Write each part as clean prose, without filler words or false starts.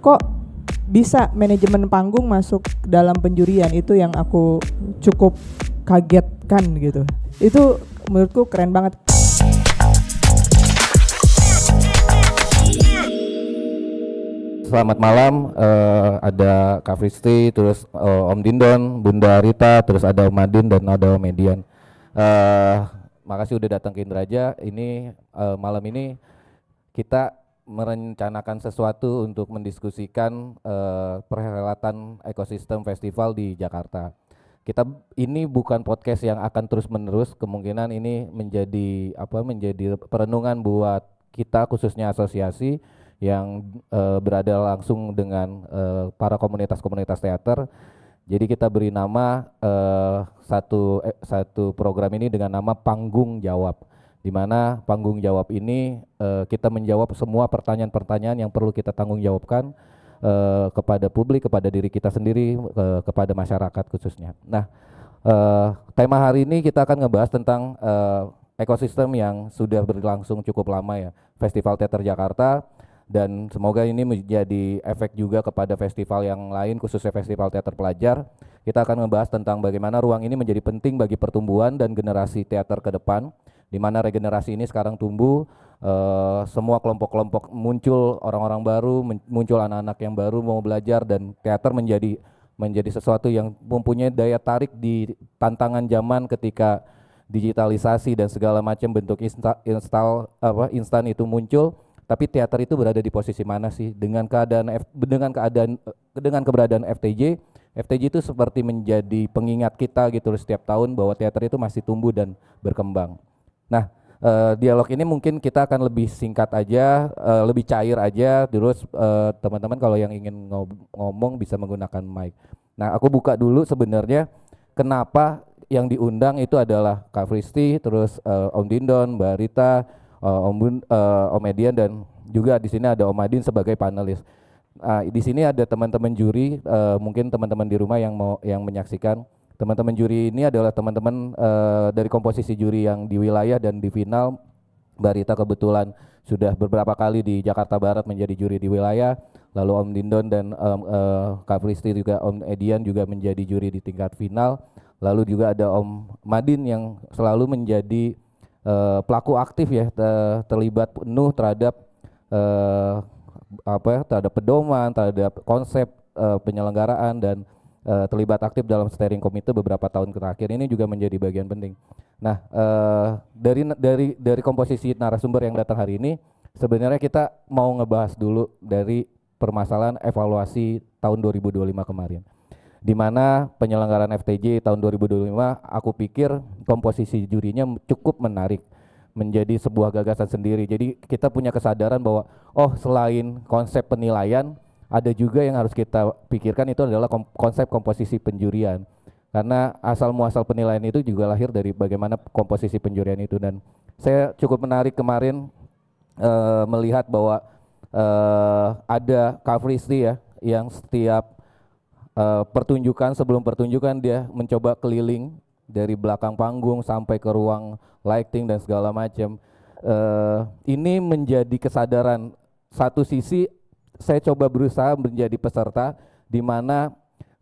kok bisa manajemen panggung masuk dalam penjurian, itu yang aku cukup kagetkan gitu. Itu menurutku keren banget. Selamat malam, ada Kak Fristi, terus Om Dindon, Bunda Rita, terus ada Om Madin dan ada Om Median. Makasih udah datang ke Indraja. Ini malam ini kita merencanakan sesuatu untuk mendiskusikan perhelatan ekosistem festival di Jakarta. Ini bukan podcast yang akan terus menerus, kemungkinan ini menjadi perenungan buat kita khususnya asosiasi yang berada langsung dengan para komunitas-komunitas teater. Jadi kita beri nama satu program ini dengan nama Panggung Jawab, di mana Panggung Jawab ini kita menjawab semua pertanyaan-pertanyaan yang perlu kita tanggung jawabkan kepada publik, kepada diri kita sendiri, kepada masyarakat khususnya. Nah, tema hari ini kita akan ngebahas tentang ekosistem yang sudah berlangsung cukup lama ya, Festival Teater Jakarta. Dan semoga ini menjadi efek juga kepada festival yang lain, khususnya festival teater pelajar. Kita akan membahas tentang bagaimana ruang ini menjadi penting bagi pertumbuhan dan generasi teater ke depan, di mana regenerasi ini sekarang tumbuh, semua kelompok-kelompok muncul, orang-orang baru, muncul anak-anak yang baru mau belajar, dan teater menjadi sesuatu yang mempunyai daya tarik di tantangan zaman ketika digitalisasi dan segala macam bentuk instan itu muncul. Tapi teater itu berada di posisi mana sih dengan keberadaan FTJ? FTJ itu seperti menjadi pengingat kita gitu setiap tahun bahwa teater itu masih tumbuh dan berkembang. Nah, dialog ini mungkin kita akan lebih singkat aja, lebih cair aja. Terus teman-teman kalau yang ingin ngomong bisa menggunakan mic. Nah, aku buka dulu sebenarnya kenapa yang diundang itu adalah Kak Fristi, terus Om Dindon, Mbak Rita, Om Median, dan juga di sini ada Om Madin sebagai panelis. Di sini ada teman-teman juri, mungkin teman-teman di rumah yang menyaksikan. Teman-teman juri ini adalah teman-teman dari komposisi juri yang di wilayah dan di final. Mbak Rita kebetulan sudah beberapa kali di Jakarta Barat menjadi juri di wilayah. Lalu Om Dindon dan Kak Fristi juga, Om Edian juga menjadi juri di tingkat final. Lalu juga ada Om Madin yang selalu menjadi pelaku aktif ya, terlibat penuh terhadap terhadap pedoman, terhadap konsep penyelenggaraan, dan terlibat aktif dalam steering komite beberapa tahun terakhir. Ini juga menjadi bagian penting. Nah, dari komposisi narasumber yang datang hari ini, sebenarnya kita mau ngebahas dulu dari permasalahan evaluasi tahun 2025 kemarin, di mana penyelenggaraan FTJ tahun 2025, aku pikir komposisi jurinya cukup menarik, menjadi sebuah gagasan sendiri. Jadi kita punya kesadaran bahwa selain konsep penilaian, ada juga yang harus kita pikirkan, itu adalah konsep komposisi penjurian. Karena asal muasal penilaian itu juga lahir dari bagaimana komposisi penjurian itu. Dan saya cukup menarik kemarin melihat bahwa ada Kak Fristi ya, yang setiap sebelum pertunjukan dia mencoba keliling dari belakang panggung sampai ke ruang lighting dan segala macam. Ini menjadi kesadaran. Satu sisi saya coba berusaha menjadi peserta, di mana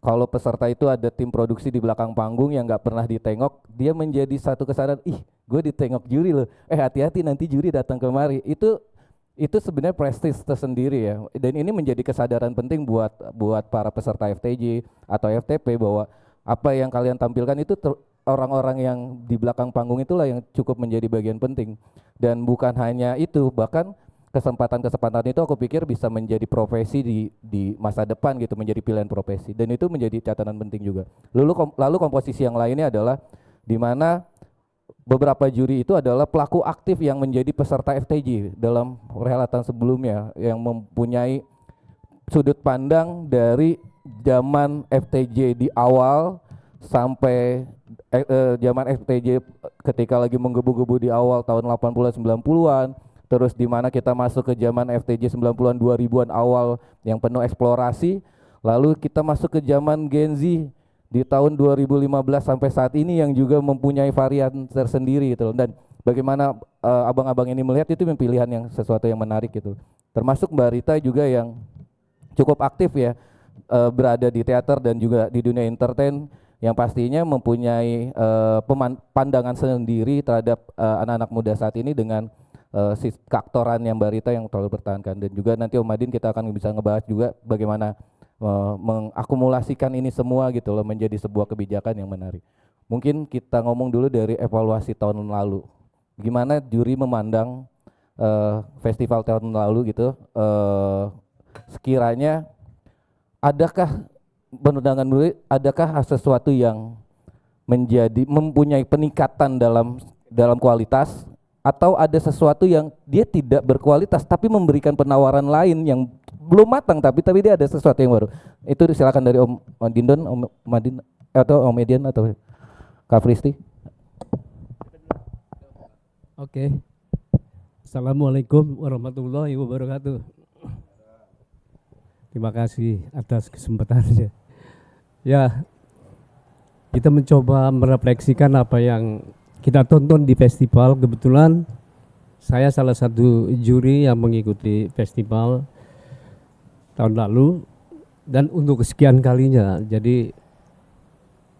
kalau peserta itu ada tim produksi di belakang panggung yang nggak pernah ditengok, dia menjadi satu kesadaran, gue ditengok juri loh, hati-hati nanti juri datang kemari. Itu sebenarnya prestis tersendiri ya, dan ini menjadi kesadaran penting buat para peserta FTJ atau FTP bahwa apa yang kalian tampilkan itu orang-orang yang di belakang panggung itulah yang cukup menjadi bagian penting. Dan bukan hanya itu, bahkan kesempatan-kesempatan itu aku pikir bisa menjadi profesi di masa depan gitu, menjadi pilihan profesi, dan itu menjadi catatan penting juga. Lalu komposisi yang lainnya adalah di mana beberapa juri itu adalah pelaku aktif yang menjadi peserta FTJ dalam perhelatan sebelumnya, yang mempunyai sudut pandang dari zaman FTJ di awal sampai zaman FTJ ketika lagi menggebu-gebu di awal tahun 80-an 90-an, terus di mana kita masuk ke zaman FTJ 90-an 2000-an awal yang penuh eksplorasi, lalu kita masuk ke zaman Gen Z di tahun 2015 sampai saat ini yang juga mempunyai varian tersendiri gitu. Dan bagaimana abang-abang ini melihat itu pilihan yang sesuatu yang menarik gitu. Termasuk Mbak Rita juga yang cukup aktif ya, berada di teater dan juga di dunia entertain, yang pastinya mempunyai pandangan sendiri terhadap anak-anak muda saat ini dengan keaktoran yang Mbak Rita yang terlalu bertahankan. Dan juga nanti Om Madin kita akan bisa ngebahas juga bagaimana mengakumulasikan ini semua gitu loh menjadi sebuah kebijakan yang menarik. Mungkin kita ngomong dulu dari evaluasi tahun lalu. Gimana juri memandang festival tahun lalu gitu, sekiranya adakah penundangan dulu, adakah sesuatu yang mempunyai peningkatan dalam kualitas, atau ada sesuatu yang dia tidak berkualitas tapi memberikan penawaran lain yang belum matang tapi dia ada sesuatu yang baru. Itu silakan dari Om Dindon, Om Madin atau Om Edian atau Kak Fristi. Oke. Assalamualaikum warahmatullahi wabarakatuh. Terima kasih atas kesempatannya. Ya, kita mencoba merefleksikan apa yang kita tonton di festival. Kebetulan saya salah satu juri yang mengikuti festival tahun lalu dan untuk kesekian kalinya. Jadi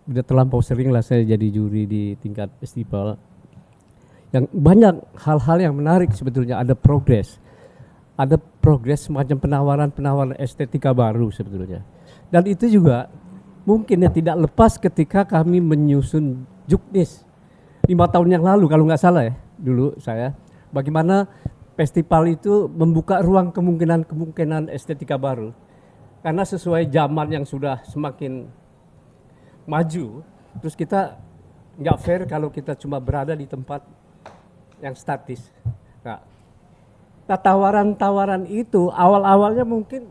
udah terlampau sering lah saya jadi juri di tingkat festival. Yang banyak hal-hal yang menarik sebetulnya, ada progres semacam penawaran estetika baru sebetulnya. Dan itu juga mungkin ya tidak lepas ketika kami menyusun Juknis 5 tahun yang lalu kalau nggak salah ya, dulu saya, bagaimana festival itu membuka ruang kemungkinan estetika baru. Karena sesuai zaman yang sudah semakin maju, terus kita nggak fair kalau kita cuma berada di tempat yang statis. Nah, tawaran-tawaran itu awal-awalnya mungkin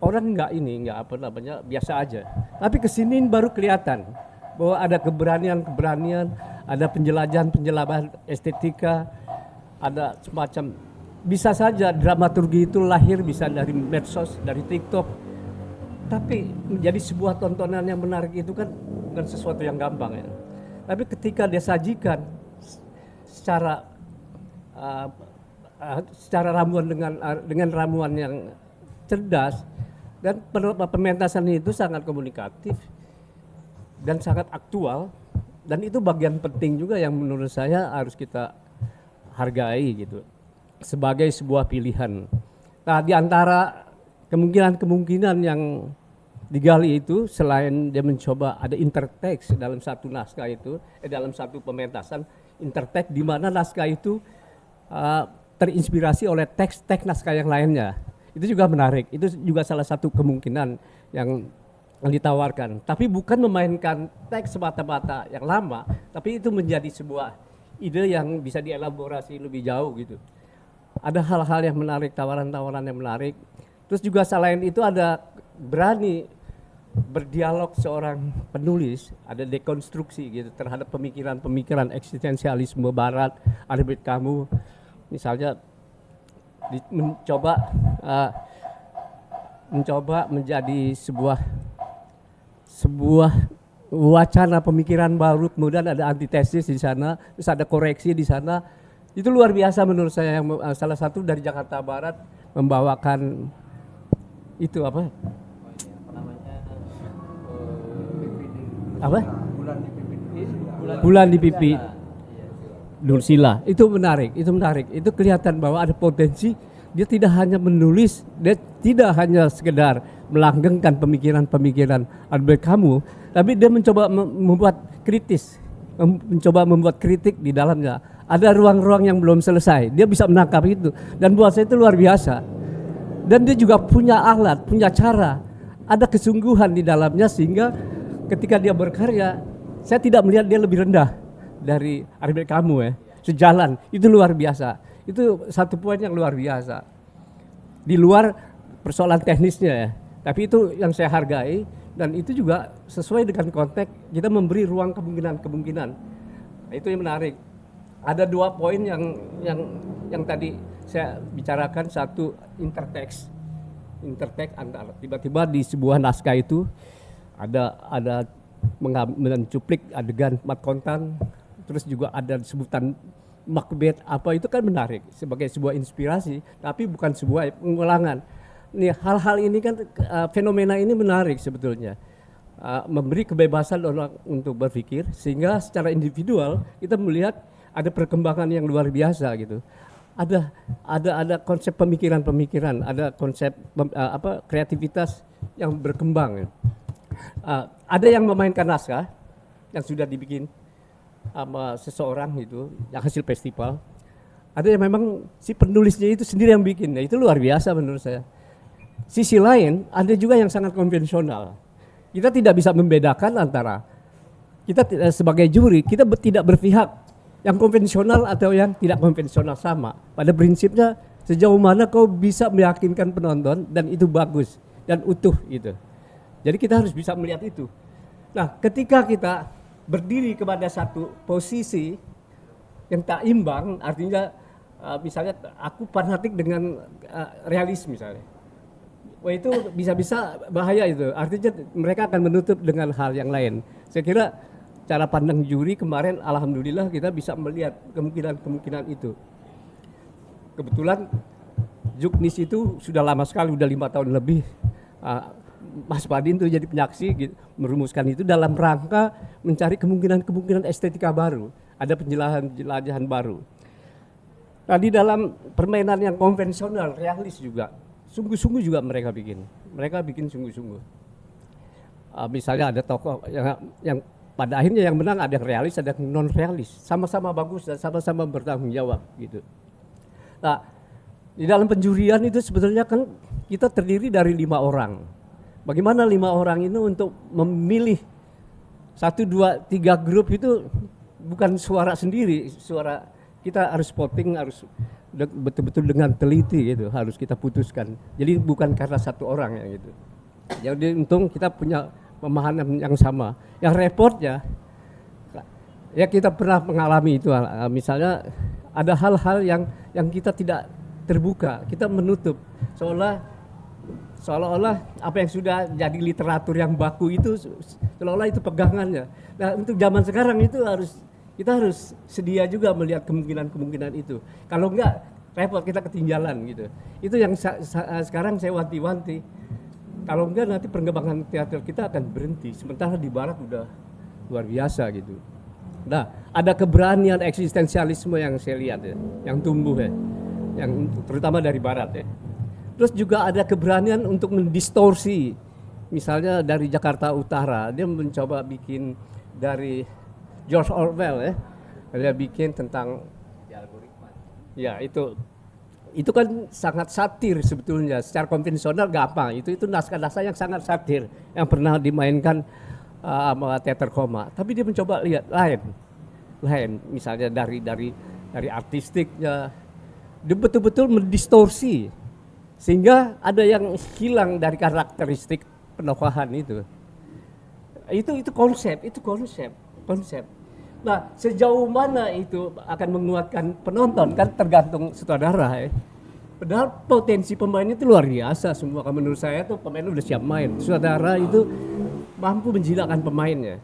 orang nggak biasa aja. Tapi kesini baru kelihatan bahwa ada keberanian, ada penjelajahan estetika, ada semacam, bisa saja dramaturgi itu lahir bisa dari medsos, dari TikTok, tapi menjadi sebuah tontonan yang menarik itu kan bukan sesuatu yang gampang ya. Tapi ketika dia sajikan secara ramuan dengan ramuan yang cerdas, dan pementasan itu sangat komunikatif dan sangat aktual, dan itu bagian penting juga yang menurut saya harus kita hargai gitu sebagai sebuah pilihan. Nah, di antara kemungkinan yang digali itu, selain dia mencoba ada interteks dalam satu naskah itu, dalam satu pementasan, interteks di mana naskah itu terinspirasi oleh teks-teks naskah yang lainnya. Itu juga menarik, itu juga salah satu kemungkinan yang ditawarkan. Tapi bukan memainkan teks semata-mata yang lama, tapi itu menjadi sebuah ide yang bisa dielaborasi lebih jauh gitu. Ada hal-hal yang menarik, tawaran-tawaran yang menarik. Terus juga selain itu ada berani berdialog seorang penulis, ada dekonstruksi gitu terhadap pemikiran eksistensialisme barat, Albert Camus misalnya, mencoba menjadi sebuah wacana pemikiran baru, kemudian ada antitesis di sana, terus ada koreksi di sana. Itu luar biasa menurut saya, yang salah satu dari Jakarta Barat membawakan itu apa? Bulan di pipi Nursila. Itu menarik. Itu kelihatan bahwa ada potensi. Dia tidak hanya menulis, dia tidak hanya sekedar melanggengkan pemikiran-pemikiran Albert Camus, tapi dia mencoba membuat kritik di dalamnya. Ada ruang-ruang yang belum selesai, dia bisa menangkap itu, dan buat saya itu luar biasa. Dan dia juga punya alat, punya cara, ada kesungguhan di dalamnya, sehingga ketika dia berkarya, saya tidak melihat dia lebih rendah dari Albert Camus ya. Sejalan, itu luar biasa. Itu satu poin yang luar biasa. Di luar persoalan teknisnya ya, tapi itu yang saya hargai, dan itu juga sesuai dengan konteks kita memberi ruang kemungkinan. Nah, itu yang menarik. Ada 2 poin yang tadi saya bicarakan. Satu, interteks antara tiba-tiba di sebuah naskah itu ada mencuplik adegan Mat Kontan, terus juga ada sebutan Macbeth, apa itu kan menarik sebagai sebuah inspirasi, tapi bukan sebuah pengulangan. nih hal-hal ini kan fenomena ini menarik sebetulnya. Memberi kebebasan orang untuk berpikir sehingga secara individual kita melihat ada perkembangan yang luar biasa gitu. Ada konsep pemikiran-pemikiran, ada konsep kreativitas yang berkembang. Ada yang memainkan naskah yang sudah dibikin sama seseorang itu yang hasil festival. Ada yang memang si penulisnya itu sendiri yang bikin. Nah, itu luar biasa menurut saya. Sisi lain ada juga yang sangat konvensional. Kita tidak bisa membedakan antara kita sebagai juri, kita tidak berpihak yang konvensional atau yang tidak konvensional sama. Pada prinsipnya sejauh mana kau bisa meyakinkan penonton dan itu bagus dan utuh gitu. Jadi kita harus bisa melihat itu. Nah, ketika kita berdiri kepada satu posisi yang tak imbang, artinya misalnya aku fanatik dengan realis misalnya. Wah, itu bisa-bisa bahaya itu. Artinya mereka akan menutup dengan hal yang lain. Saya kira cara pandang juri kemarin alhamdulillah kita bisa melihat kemungkinan-kemungkinan itu. Kebetulan Juknis itu sudah lama sekali, udah 5 tahun lebih. Mas Padin tuh jadi penyaksi gitu, merumuskan itu dalam rangka mencari kemungkinan-kemungkinan estetika baru, ada penjelajahan baru. Nah, di dalam permainan yang konvensional, realis juga, sungguh-sungguh juga mereka bikin sungguh-sungguh. Misalnya ada tokoh yang pada akhirnya yang menang ada yang realis, ada yang non realis, sama-sama bagus dan sama-sama bertanggung jawab gitu. Nah, di dalam penjurian itu sebetulnya kan kita terdiri dari 5 orang. Bagaimana 5 orang ini untuk memilih 1, 2, 3 grup itu bukan suara sendiri, suara kita harus voting, harus betul-betul dengan teliti gitu, harus kita putuskan. Jadi bukan karena satu orang ya gitu. Jadi untung kita punya pemahaman yang sama. Yang repotnya ya kita pernah mengalami itu, misalnya ada hal-hal yang kita tidak terbuka, kita menutup seolah-olah apa yang sudah jadi literatur yang baku itu seolah-olah itu pegangannya. Nah, untuk zaman sekarang itu kita harus sedia juga melihat kemungkinan-kemungkinan itu. Kalau enggak repot, kita ketinggalan gitu. Itu yang sekarang saya wanti-wanti. Kalau enggak nanti perkembangan teater kita akan berhenti. Sementara di barat udah luar biasa gitu. Nah, ada keberanian eksistensialisme yang saya lihat ya, yang tumbuh ya, yang terutama dari barat ya. Terus juga ada keberanian untuk mendistorsi. Misalnya dari Jakarta Utara, dia mencoba bikin dari George Orwell ya. Dia bikin tentang ya itu kan sangat satir sebetulnya. Secara konvensional gampang. Itu naskah-naskah yang sangat satir yang pernah dimainkan sama teater koma. Tapi dia mencoba lihat lain. Misalnya dari artistiknya, dia betul-betul mendistorsi sehingga ada yang hilang dari karakteristik penokohan itu. Itu konsep. Nah, sejauh mana itu akan menguatkan penonton kan tergantung sutradara ya. Padahal potensi pemain itu luar biasa semua. Kalau menurut saya tuh pemain udah siap main. Sutradara itu mampu menjinakkan pemainnya.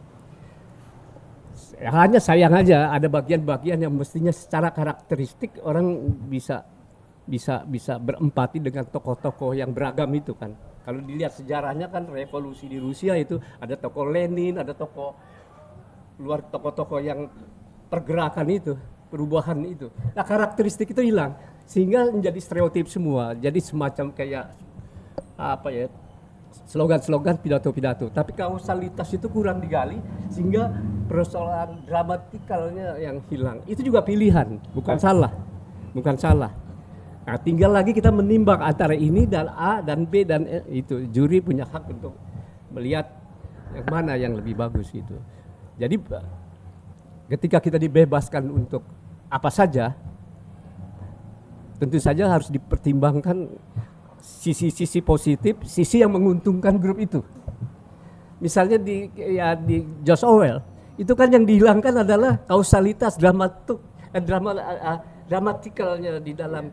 Hanya sayang aja ada bagian-bagian yang mestinya secara karakteristik orang bisa berempati dengan tokoh-tokoh yang beragam itu kan. Kalau dilihat sejarahnya kan revolusi di Rusia itu ada tokoh Lenin, ada tokoh yang pergerakan itu, perubahan itu. Nah, karakteristik itu hilang sehingga menjadi stereotip semua. Jadi semacam kayak slogan-slogan, pidato-pidato. Tapi kausalitas itu kurang digali sehingga persoalan dramatikalnya yang hilang. Itu juga pilihan, bukan salah. Nah, tinggal lagi kita menimbang antara ini dan A dan B dan E, itu juri punya hak untuk melihat yang mana yang lebih bagus gitu. Jadi ketika kita dibebaskan untuk apa saja, tentu saja harus dipertimbangkan sisi-sisi positif, sisi yang menguntungkan grup itu. Misalnya di George Orwell, itu kan yang dihilangkan adalah kausalitas dramatikalnya di dalam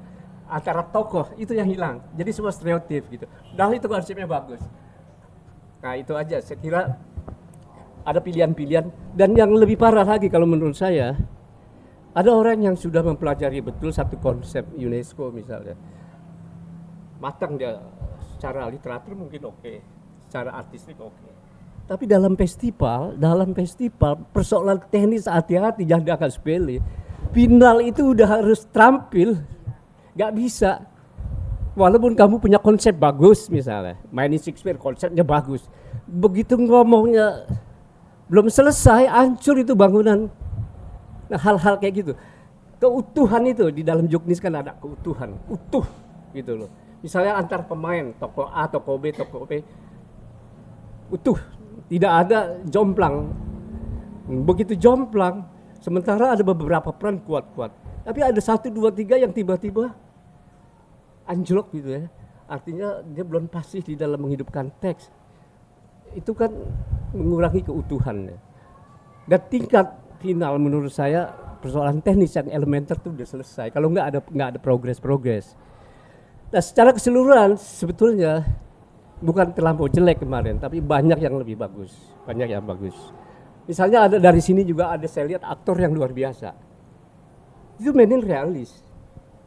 antara tokoh itu yang hilang. Jadi semua stereotip gitu. Padahal itu konsepnya bagus. Nah, itu aja saya kira ada pilihan-pilihan. Dan yang lebih parah lagi kalau menurut saya, ada orang yang sudah mempelajari betul satu konsep UNESCO misalnya. Matang dia secara literatur mungkin oke, secara artistik oke. Tapi dalam festival persoalan teknis hati-hati, jangan dianggap sepele. Final itu udah harus terampil, nggak bisa. Walaupun kamu punya konsep bagus misalnya, mainin Shakespeare konsepnya bagus, begitu ngomongnya belum selesai, hancur itu bangunan. Nah hal-hal kayak gitu, keutuhan itu di dalam juknis kan ada keutuhan, utuh gitu loh. Misalnya antar pemain, tokoh A, tokoh B, utuh. Tidak ada jomplang. Begitu jomplang, sementara ada beberapa peran kuat-kuat. Tapi ada 1, 2, 3 yang tiba-tiba anjlok gitu ya. Artinya dia belum pasti di dalam menghidupkan teks. Itu kan mengurangi keutuhannya. Dan tingkat final menurut saya persoalan teknis yang elementer itu udah selesai. Kalau nggak ada progres. Nah secara keseluruhan sebetulnya bukan terlampau jelek kemarin, tapi banyak yang lebih bagus, Misalnya ada dari sini juga ada saya lihat aktor yang luar biasa. Itu mainin realis.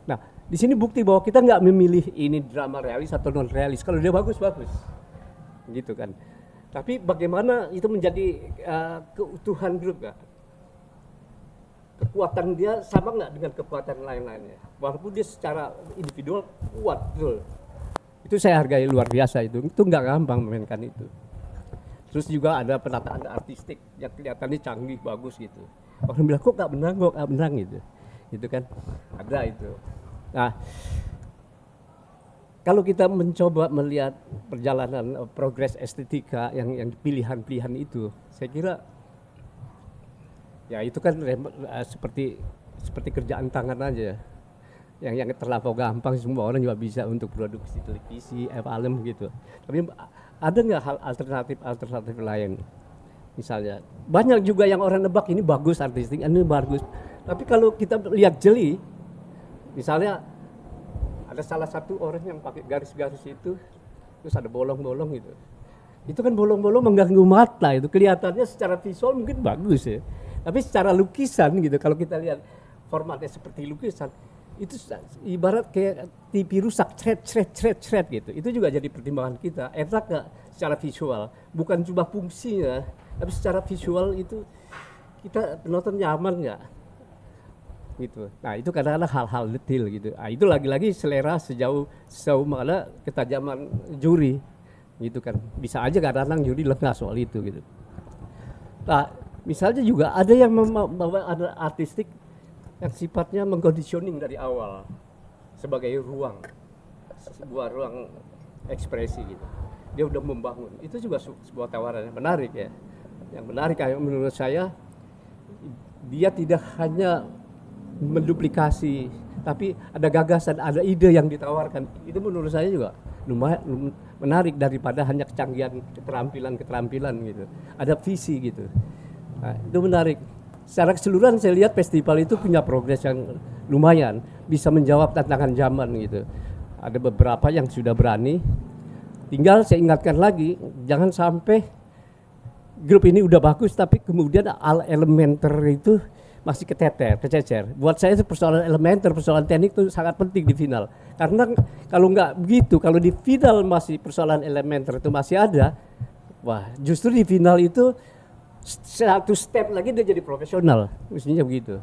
Nah, di sini bukti bahwa kita nggak memilih ini drama realis atau non realis. Kalau dia bagus, gitu kan. Tapi bagaimana itu menjadi keutuhan grup nggak? Kekuatan dia sama nggak dengan kekuatan lain-lainnya? Walaupun dia secara individual kuat, betul. Itu saya hargai luar biasa itu nggak gampang memainkan itu. Terus juga ada penataan artistik yang kelihatannya canggih, bagus gitu. Orang bilang kok nggak menang gitu kan, ada itu. Nah, kalau kita mencoba melihat perjalanan progres estetika yang pilihan-pilihan itu, saya kira ya itu kan seperti kerjaan tangan aja. Yang terlampau gampang, semua orang juga bisa untuk produksi televisi, film gitu. Tapi ada nggak hal alternatif lain? Misalnya banyak juga yang orang nebak ini bagus artistik, ini bagus. Tapi kalau kita lihat jeli, misalnya ada salah satu orang yang pakai garis-garis itu, terus ada bolong-bolong gitu. Itu kan bolong-bolong mengganggu mata, itu kelihatannya secara visual mungkin bagus ya. Tapi secara lukisan gitu, kalau kita lihat formatnya seperti lukisan, itu ibarat kayak TV rusak, cret gitu. Itu juga jadi pertimbangan kita. Enak nggak secara visual? Bukan cuma fungsinya, tapi secara visual itu kita penonton nyaman nggak? Gitu. Nah itu kadang-kadang hal-hal detail gitu. Nah, itu lagi-lagi selera sejauh mana ketajaman juri, gitu kan. Bisa aja kadang-kadang juri lengah soal itu gitu. Nah misalnya juga ada yang membawa ada artistik yang sifatnya mengconditioning dari awal sebagai sebuah ruang ekspresi gitu. Dia udah membangun. Itu juga sebuah tawaran yang menarik ya. Yang menarik menurut saya, dia tidak hanya menduplikasi, tapi ada gagasan, ada ide yang ditawarkan. Itu menurut saya juga lumayan menarik daripada hanya kecanggihan keterampilan gitu. Ada visi gitu. Nah, itu menarik. Secara keseluruhan saya lihat festival itu punya progres yang lumayan, bisa menjawab tantangan zaman gitu. Ada beberapa yang sudah berani. Tinggal saya ingatkan lagi, jangan sampai grup ini udah bagus tapi kemudian elementer itu masih kececer. Buat saya itu persoalan elementer, persoalan teknik itu sangat penting di final. Karena kalau nggak begitu, kalau di final masih persoalan elementer itu masih ada, wah justru di final itu satu step lagi dia jadi profesional, mestinya begitu.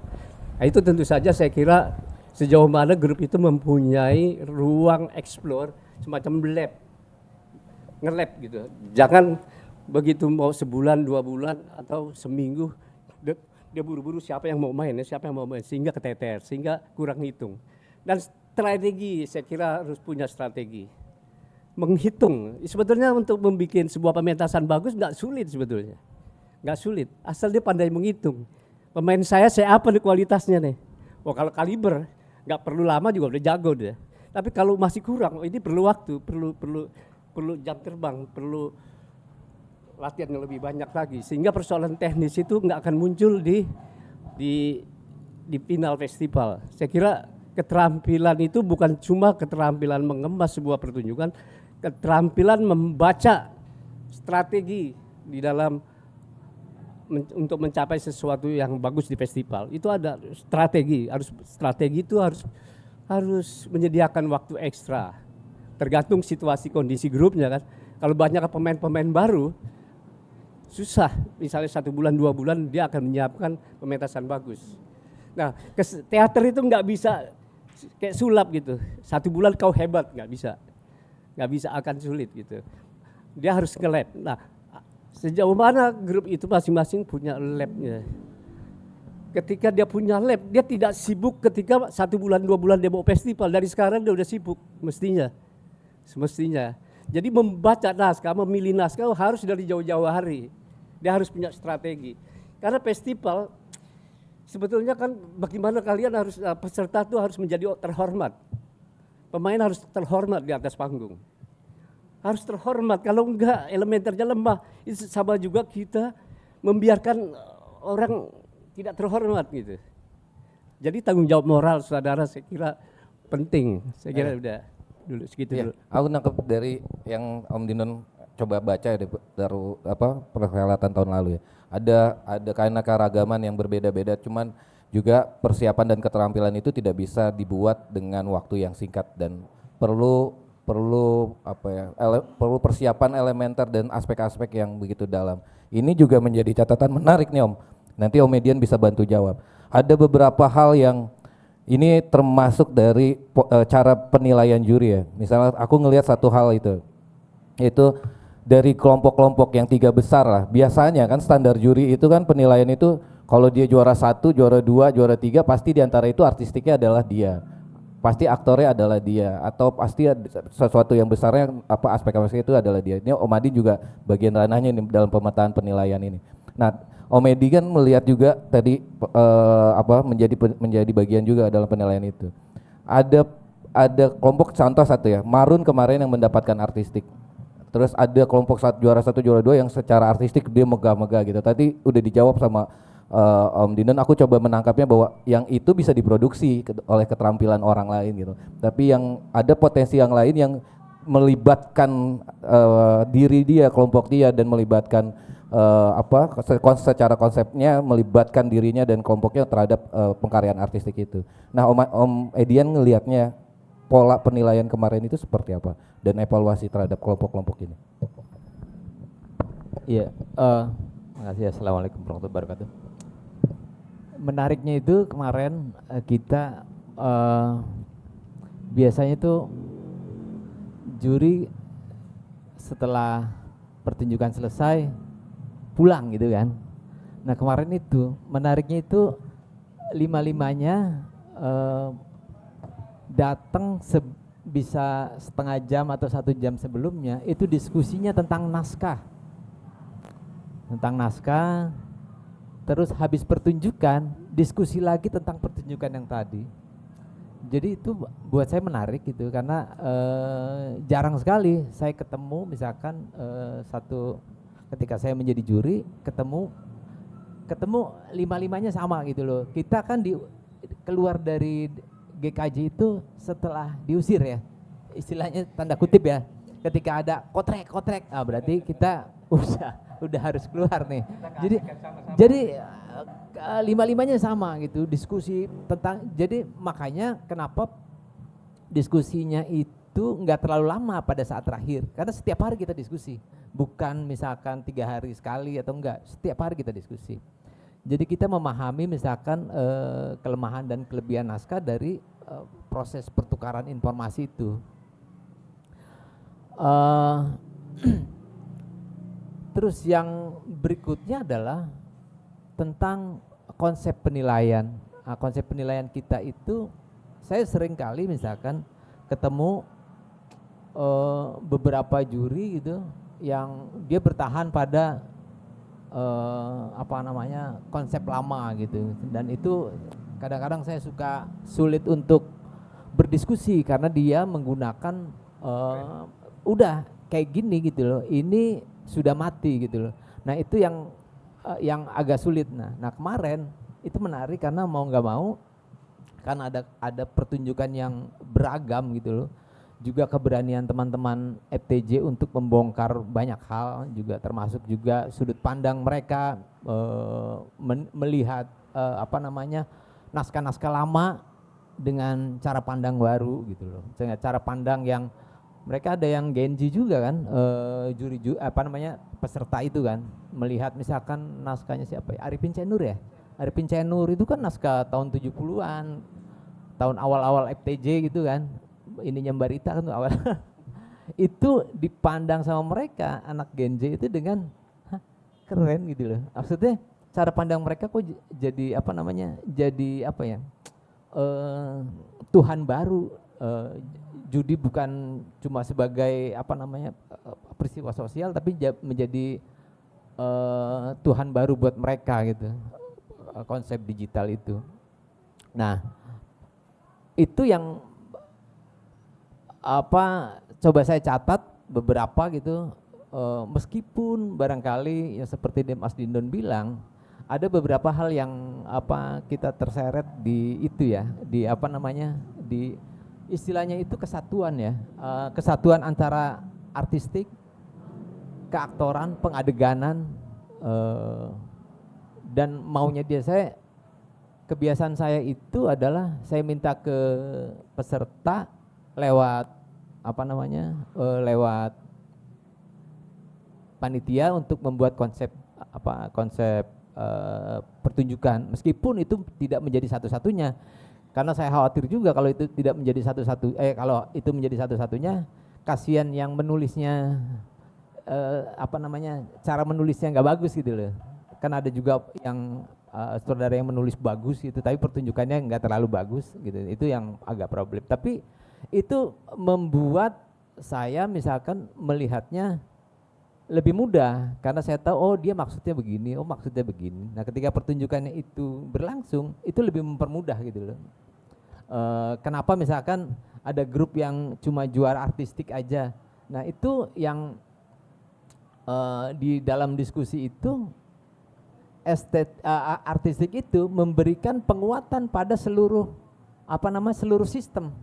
Nah, itu tentu saja saya kira sejauh mana grup itu mempunyai ruang explore semacam nge-lab gitu. Jangan begitu mau sebulan, 2 bulan atau seminggu dia buru-buru siapa yang mau main sehingga keteter, sehingga kurang hitung. Dan strategi saya kira harus punya strategi. Menghitung, sebetulnya untuk membuat sebuah pementasan bagus nggak sulit sebetulnya. Nggak sulit, asal dia pandai menghitung. Pemain saya apa nih kualitasnya nih? Oh kalau kaliber nggak perlu lama juga udah jago dia. Tapi kalau masih kurang, ini perlu waktu, perlu jam terbang, perlu latihan yang lebih banyak lagi. Sehingga persoalan teknis itu nggak akan muncul di final festival. Saya kira keterampilan itu bukan cuma keterampilan mengemas sebuah pertunjukan, keterampilan membaca strategi di dalam untuk mencapai sesuatu yang bagus di festival. Itu ada strategi itu harus menyediakan waktu ekstra tergantung situasi kondisi grupnya kan. Kalau banyak pemain-pemain baru, susah. Misalnya 1 bulan 2 bulan dia akan menyiapkan pementasan bagus. Nah, teater itu nggak bisa kayak sulap gitu. 1 bulan kau hebat, nggak bisa, akan sulit gitu. Dia harus nge-lab. Nah, sejauh mana grup itu masing-masing punya labnya. Ketika dia punya lab, dia tidak sibuk ketika 1 bulan 2 bulan dia mau festival. Dari sekarang dia udah sibuk semestinya. Jadi membaca naskah, memilih naskah harus dari jauh-jauh hari. Dia harus punya strategi. Karena festival sebetulnya kan bagaimana kalian harus, peserta itu harus menjadi terhormat. Pemain harus terhormat di atas panggung. Harus terhormat, kalau enggak elementernya lemah. Itu sama juga kita membiarkan orang tidak terhormat gitu. Jadi tanggung jawab moral saudara saya kira penting. Saya kira udah dulu segitu dulu. Aku nangkep dari yang Om Dinon coba baca dari perhelatan tahun lalu ya. Ada keanekaragaman yang berbeda-beda, cuman juga persiapan dan keterampilan itu tidak bisa dibuat dengan waktu yang singkat dan perlu persiapan elementer dan aspek-aspek yang begitu dalam. Ini juga menjadi catatan menarik nih Om. Nanti Om Median bisa bantu jawab. Ada beberapa hal yang ini termasuk dari cara penilaian juri ya. Misalnya aku ngelihat satu hal itu dari kelompok-kelompok yang 3 besar lah. Biasanya kan standar juri itu kan penilaian itu kalau dia juara 1, juara 2, juara 3 pasti diantara itu artistiknya adalah dia. Pasti aktornya adalah dia atau pasti sesuatu yang besarnya aspek-aspek itu adalah dia. Ini Om Adi juga bagian ranahnya ini dalam pemetaan penilaian ini. Nah, Om Edi kan melihat juga tadi menjadi bagian juga dalam penilaian itu. Ada kelompok contoh satu ya, Marun kemarin yang mendapatkan artistik. Terus ada kelompok juara 1, juara 2 yang secara artistik dia megah-megah gitu. Tadi udah dijawab sama Om Dinon, aku coba menangkapnya bahwa yang itu bisa diproduksi oleh keterampilan orang lain gitu. Tapi yang ada potensi yang lain yang melibatkan diri dia, kelompok dia dan melibatkan secara konsepnya melibatkan dirinya dan kelompoknya terhadap pengkaryaan artistik itu. Nah, Om Edian ngelihatnya pola penilaian kemarin itu seperti apa dan evaluasi terhadap kelompok-kelompok ini. Iya, makasih. Assalamualaikum warahmatullahi wabarakatuh. Menariknya itu kemarin kita biasanya itu juri setelah pertunjukan selesai pulang gitu kan. Nah kemarin itu menariknya itu 5-5-nya datang bisa setengah jam atau 1 jam sebelumnya itu diskusinya tentang naskah. Terus habis pertunjukan diskusi lagi tentang pertunjukan yang tadi. Jadi itu buat saya menarik gitu karena jarang sekali saya ketemu misalkan ketika saya menjadi juri ketemu 5-5-nya sama gitu loh. Kita kan keluar dari GKJ itu setelah diusir ya, istilahnya tanda kutip ya. Ketika ada kotrek, berarti kita udah harus keluar nih. Jadi 5-5-nya sama gitu, diskusi tentang. Jadi makanya kenapa diskusinya itu nggak terlalu lama pada saat terakhir, karena setiap hari kita diskusi, bukan misalkan 3 hari sekali atau enggak, setiap hari kita diskusi. Jadi kita memahami misalkan kelemahan dan kelebihan naskah dari proses pertukaran informasi itu. Terus yang berikutnya adalah tentang konsep penilaian. Nah, konsep penilaian kita itu saya sering kali misalkan ketemu beberapa juri gitu yang dia bertahan pada konsep lama gitu, dan itu kadang-kadang saya suka sulit untuk berdiskusi karena dia menggunakan udah kayak gini gitu loh, ini sudah mati gitu loh. Nah itu yang agak sulit. Nah kemarin itu menarik karena mau nggak mau kan ada pertunjukan yang beragam gitu loh, juga keberanian teman-teman FTJ untuk membongkar banyak hal, juga termasuk juga sudut pandang mereka melihat naskah-naskah lama dengan cara pandang baru gitu loh, cara pandang yang mereka ada yang Genji juga kan, apa namanya, peserta itu kan, melihat misalkan naskahnya siapa ya, Arifin Cenur ya. Arifin Cenur itu kan naskah tahun 70-an, tahun awal-awal FTJ gitu kan, ininya Mbak Rita kan tuh awal. Itu dipandang sama mereka anak Genji itu dengan "Hah, keren gitu loh. Maksudnya cara pandang mereka kok jadi apa namanya, jadi apa ya, Tuhan baru. Judi bukan cuma sebagai apa namanya, peristiwa sosial, tapi menjadi Tuhan baru buat mereka gitu, konsep digital itu. Nah, itu yang apa, coba saya catat beberapa gitu, meskipun barangkali ya seperti Mas Dindon bilang, ada beberapa hal yang apa kita terseret di itu ya, di apa namanya, di istilahnya itu kesatuan ya, kesatuan antara artistik, keaktoran, pengadeganan, dan maunya dia. Kebiasaan saya itu adalah saya minta ke peserta lewat apa namanya, lewat panitia untuk membuat konsep pertunjukan, meskipun itu tidak menjadi satu-satunya. Karena saya khawatir juga kalau itu tidak menjadi kalau itu menjadi satu-satunya, kasihan yang menulisnya, apa namanya, cara menulisnya nggak bagus gitu loh. Kan ada juga yang sutradara yang menulis bagus gitu, tapi pertunjukannya nggak terlalu bagus gitu. Itu yang agak problem. Tapi itu membuat saya misalkan melihatnya lebih mudah, karena saya tahu oh dia maksudnya begini, oh maksudnya begini. Nah ketika pertunjukannya itu berlangsung, itu lebih mempermudah gitu loh. Kenapa misalkan ada grup yang cuma juara artistik aja, nah itu yang di dalam diskusi itu artistik itu memberikan penguatan pada seluruh apa namanya, seluruh sistem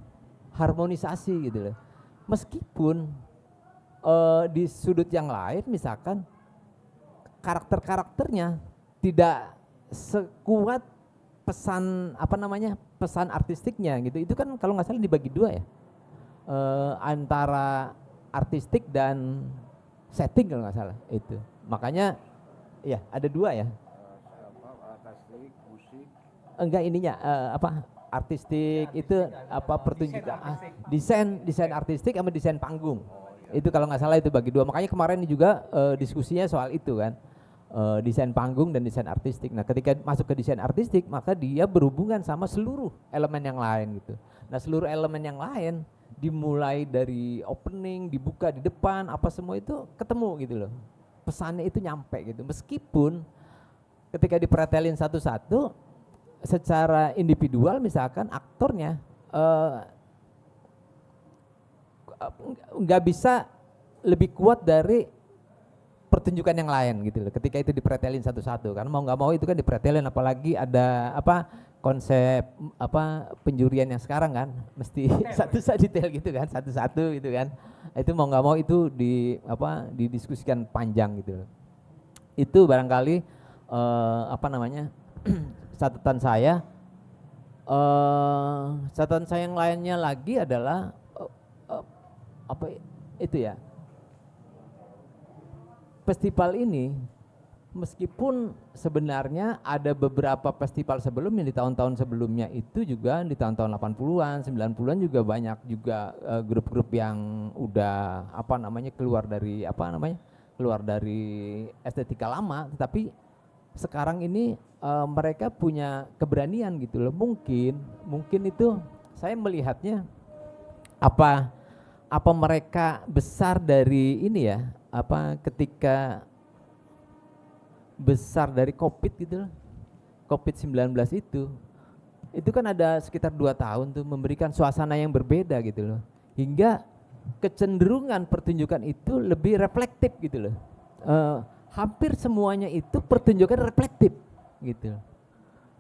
harmonisasi gitu loh. Meskipun di sudut yang lain misalkan karakter-karakternya tidak sekuat pesan apa namanya, pesan artistiknya gitu. Itu kan kalau nggak salah dibagi dua ya, antara artistik dan setting kalau nggak salah itu. Makanya ya ada dua ya. Enggak ininya apa, artistik itu apa, pertunjukan desain artistik sama desain panggung. Itu kalau nggak salah itu bagi dua. Makanya kemarin juga diskusinya soal itu kan, desain panggung dan desain artistik. Nah ketika masuk ke desain artistik, maka dia berhubungan sama seluruh elemen yang lain gitu. Nah seluruh elemen yang lain dimulai dari opening, dibuka di depan, apa semua itu ketemu gitu loh. Pesannya itu nyampe gitu. Meskipun ketika dipretelin satu-satu secara individual, misalkan aktornya nggak bisa lebih kuat dari pertunjukan yang lain gitu loh. Ketika itu dipretelin satu-satu, kan mau nggak mau itu kan dipretelin, apalagi ada apa konsep apa penjurian yang sekarang kan mesti satu-satu detail gitu kan, satu-satu gitu kan. Itu mau nggak mau itu didiskusikan panjang gitu loh. Itu barangkali apa namanya catatan saya. Catatan saya yang lainnya lagi adalah apa itu ya, festival ini meskipun sebenarnya ada beberapa festival sebelumnya di tahun-tahun sebelumnya itu juga di tahun-tahun 80-an, 90-an juga banyak juga grup-grup yang udah apa namanya keluar dari estetika lama, tetapi sekarang ini mereka punya keberanian gitu loh. Mungkin itu saya melihatnya apa mereka besar dari ini ya, ketika besar dari COVID gitu loh, COVID-19 itu kan ada sekitar 2 tahun tuh memberikan suasana yang berbeda gitu loh, hingga kecenderungan pertunjukan itu lebih reflektif gitu loh. Hampir semuanya itu pertunjukan reflektif gitu,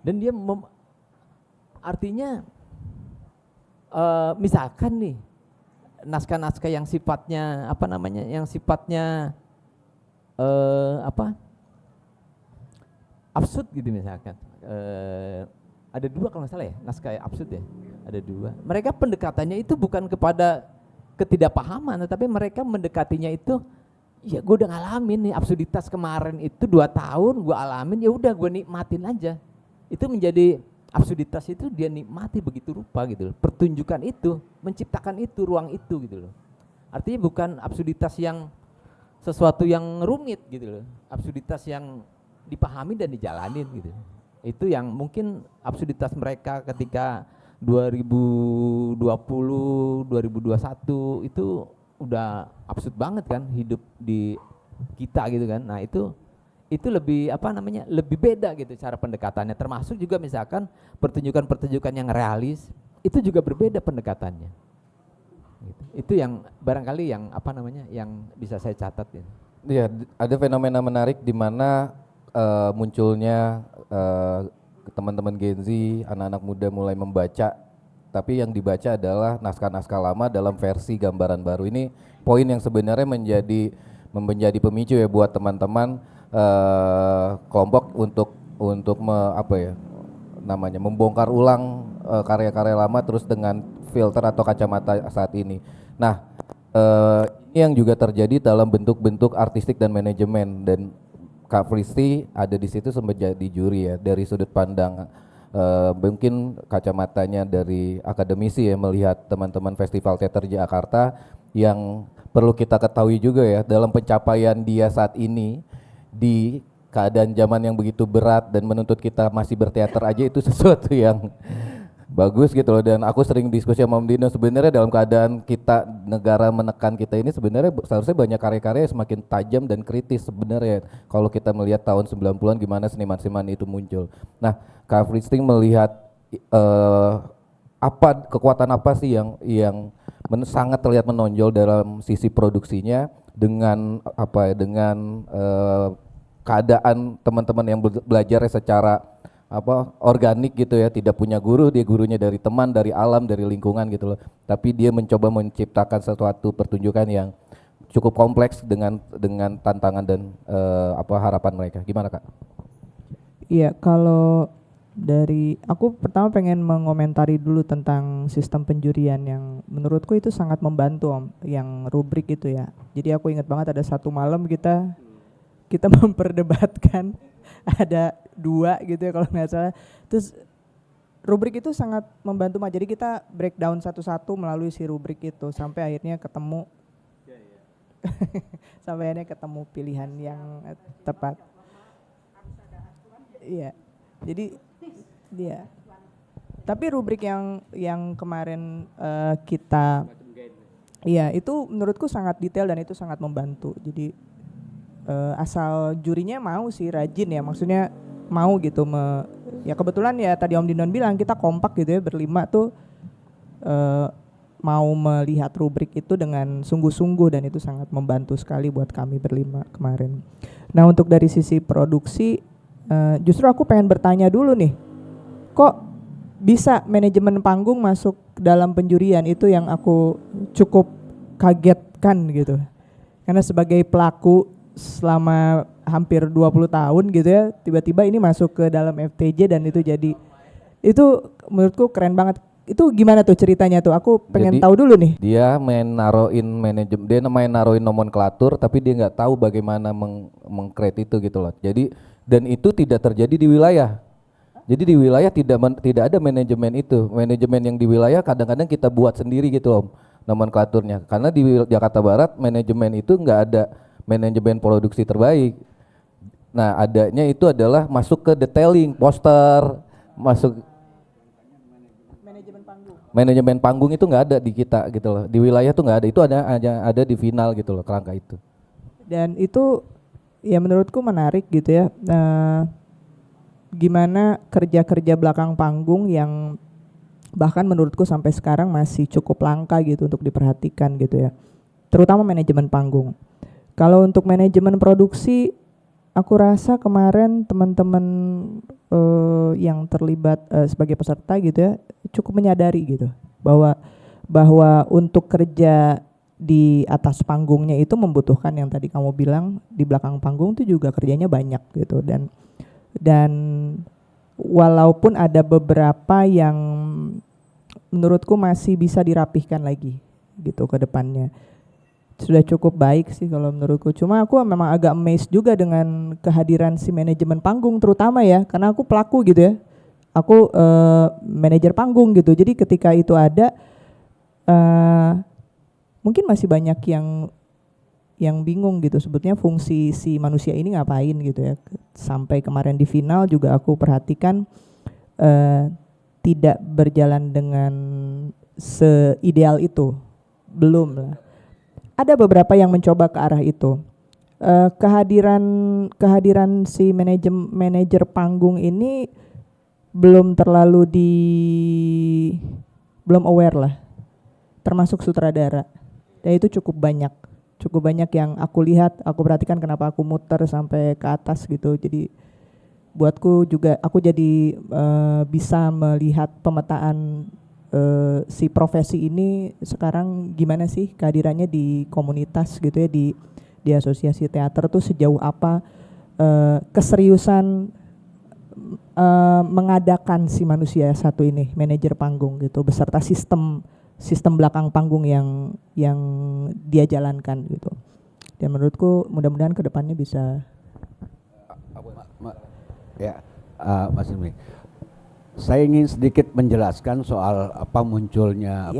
dan dia artinya misalkan nih naskah-naskah yang sifatnya absurd gitu misalkan, ada 2 kalau nggak salah ya naskah absurd ya, ada 2. Mereka pendekatannya itu bukan kepada ketidakpahaman, tetapi mereka mendekatinya itu, ya gue udah ngalamin nih absurditas kemarin itu 2 tahun gue alamin, ya udah gue nikmatin aja. Itu menjadi absurditas itu dia nikmati begitu rupa gitu loh. Pertunjukan itu, menciptakan itu, ruang itu gitu loh. Artinya bukan absurditas yang sesuatu yang rumit gitu loh. Absurditas yang dipahami dan dijalanin gitu. Itu yang mungkin absurditas mereka ketika 2020, 2021 itu udah absurd banget kan hidup di kita gitu kan. Nah, itu lebih lebih beda gitu cara pendekatannya, termasuk juga misalkan pertunjukan-pertunjukan yang realis itu juga berbeda pendekatannya. Gitu. Itu yang barangkali yang yang bisa saya catat ya. Iya, ada fenomena menarik di mana munculnya teman-teman Gen Z, anak-anak muda mulai membaca, tapi yang dibaca adalah naskah-naskah lama dalam versi gambaran baru. Ini poin yang sebenarnya menjadi pemicu ya buat teman-teman kelompok untuk membongkar ulang karya-karya lama terus dengan filter atau kacamata saat ini. Nah, ini yang juga terjadi dalam bentuk-bentuk artistik dan manajemen, dan Kak Fristi ada di situ menjadi juri ya, dari sudut pandang mungkin kacamatanya dari akademisi ya, melihat teman-teman Festival Teater Jakarta yang perlu kita ketahui juga ya, dalam pencapaian dia saat ini di keadaan zaman yang begitu berat dan menuntut kita masih berteater aja, itu sesuatu yang bagus gitu loh. Dan aku sering diskusi sama Om Dino, sebenarnya dalam keadaan kita negara menekan kita ini sebenarnya seharusnya banyak karya-karya yang semakin tajam dan kritis sebenarnya kalau kita melihat tahun 90-an gimana seniman-seniman itu muncul. Nah, Kak Fristi melihat kekuatan apa sih yang sangat terlihat menonjol dalam sisi produksinya dengan keadaan teman-teman yang belajar secara organik gitu ya, tidak punya guru, dia gurunya dari teman, dari alam, dari lingkungan gitu loh. Tapi dia mencoba menciptakan sesuatu pertunjukan yang cukup kompleks dengan tantangan dan harapan mereka. Gimana Kak? Iya, kalau dari aku pertama pengen mengomentari dulu tentang sistem penjurian yang menurutku itu sangat membantu Om, yang rubrik itu ya. Jadi aku ingat banget ada satu malam kita memperdebatkan ada 2 gitu ya kalau nggak salah. Terus rubrik itu sangat membantu Mas. Jadi kita breakdown satu-satu melalui si rubrik itu sampai akhirnya ketemu sampai akhirnya ketemu pilihan yang tepat. Iya. Jadi dia. Tapi rubrik yang kemarin kita itu menurutku sangat detail dan itu sangat membantu. Jadi asal jurinya mau sih, rajin ya, maksudnya mau gitu ya kebetulan ya tadi Om Dinon bilang kita kompak gitu ya, berlima tuh mau melihat rubrik itu dengan sungguh-sungguh dan itu sangat membantu sekali buat kami berlima kemarin. Nah, untuk dari sisi produksi justru aku pengen bertanya dulu nih, kok bisa manajemen panggung masuk dalam penjurian? Itu yang aku cukup kagetkan gitu, karena sebagai pelaku selama hampir 20 tahun gitu ya, tiba-tiba ini masuk ke dalam FTJ dan itu menurutku keren banget. Itu gimana tuh ceritanya tuh? Aku pengen tahu dulu nih. Dia main naruhin nomenklatur tapi dia nggak tahu bagaimana meng-create itu gitu loh. Jadi dan itu tidak terjadi di wilayah. Jadi di wilayah tidak ada manajemen itu. Manajemen yang di wilayah kadang-kadang kita buat sendiri gitu Om, nomenklaturnya. Karena di Jakarta Barat manajemen itu nggak ada manajemen produksi terbaik. Nah, adanya itu adalah masuk ke detailing, poster, masuk manajemen panggung itu nggak ada di kita gitu loh. Di wilayah tuh nggak ada, itu ada di final gitu loh, kerangka itu. Dan itu ya menurutku menarik gitu ya. Gimana kerja-kerja belakang panggung yang bahkan menurutku sampai sekarang masih cukup langka gitu untuk diperhatikan gitu ya. Terutama manajemen panggung. Kalau untuk manajemen produksi, aku rasa kemarin teman-teman yang terlibat sebagai peserta gitu ya cukup menyadari gitu bahwa untuk kerja di atas panggungnya itu membutuhkan yang tadi kamu bilang, di belakang panggung itu juga kerjanya banyak gitu. Dan walaupun ada beberapa yang menurutku masih bisa dirapihkan lagi gitu ke depannya. Sudah cukup baik sih kalau menurutku. Cuma aku memang agak amazed juga dengan kehadiran si manajemen panggung terutama ya, karena aku pelaku gitu ya. Aku manajer panggung gitu. Jadi ketika itu ada mungkin masih banyak yang bingung gitu sebetulnya fungsi si manusia ini ngapain gitu ya. Sampai kemarin di final juga aku perhatikan tidak berjalan dengan seideal itu. Belum lah. Ada beberapa yang mencoba ke arah itu. Kehadiran si manajer panggung ini belum terlalu belum aware lah, termasuk sutradara. Dan itu cukup banyak yang aku lihat, aku perhatikan kenapa aku muter sampai ke atas gitu. Jadi buatku juga aku jadi bisa melihat pemetaan si profesi ini sekarang gimana sih kehadirannya di komunitas gitu ya, di asosiasi teater tuh sejauh apa keseriusan mengadakan si manusia satu ini, manajer panggung gitu, beserta sistem belakang panggung yang dia jalankan gitu. Dan menurutku mudah-mudahan kedepannya bisa. Mas Ilmi, saya ingin sedikit menjelaskan soal apa munculnya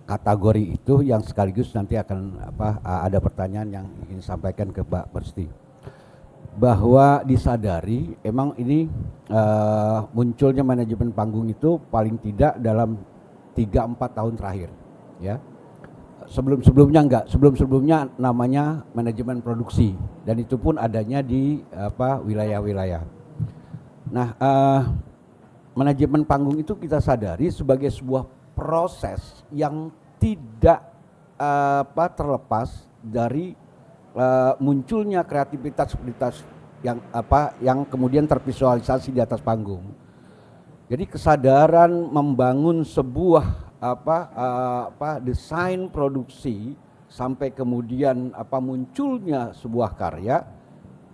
kategori itu yang sekaligus nanti akan ada pertanyaan yang ingin disampaikan ke Mbak Persti. Bahwa disadari emang ini munculnya manajemen panggung itu paling tidak dalam 3-4 tahun terakhir ya. Sebelum-sebelumnya enggak, sebelum-sebelumnya namanya manajemen produksi dan itu pun adanya di wilayah-wilayah. Nah, manajemen panggung itu kita sadari sebagai sebuah proses yang tidak terlepas dari munculnya kreativitas yang kemudian tervisualisasi di atas panggung. Jadi kesadaran membangun sebuah desain produksi sampai kemudian munculnya sebuah karya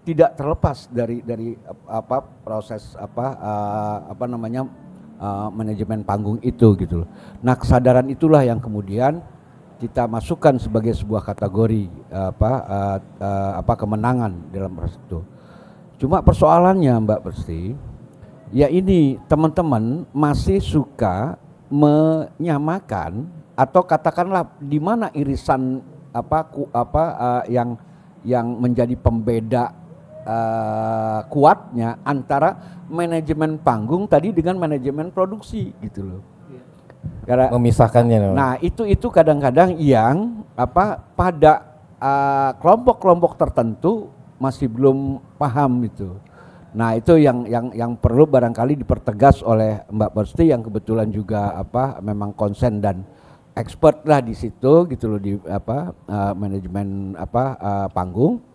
tidak terlepas dari proses manajemen panggung itu gitu loh. Nah, kesadaran itulah yang kemudian kita masukkan sebagai sebuah kategori kemenangan dalam proses itu. Cuma persoalannya Mbak Persti, ya ini teman-teman masih suka menyamakan atau katakanlah di mana irisan yang menjadi pembeda kuatnya antara manajemen panggung tadi dengan manajemen produksi gitu loh. Karena Memisahkannya. nah itu kadang-kadang yang pada kelompok-kelompok tertentu masih belum paham itu. Nah itu yang perlu barangkali dipertegas oleh Mbak Persti yang kebetulan juga memang konsen dan expert lah di situ gitu loh di manajemen panggung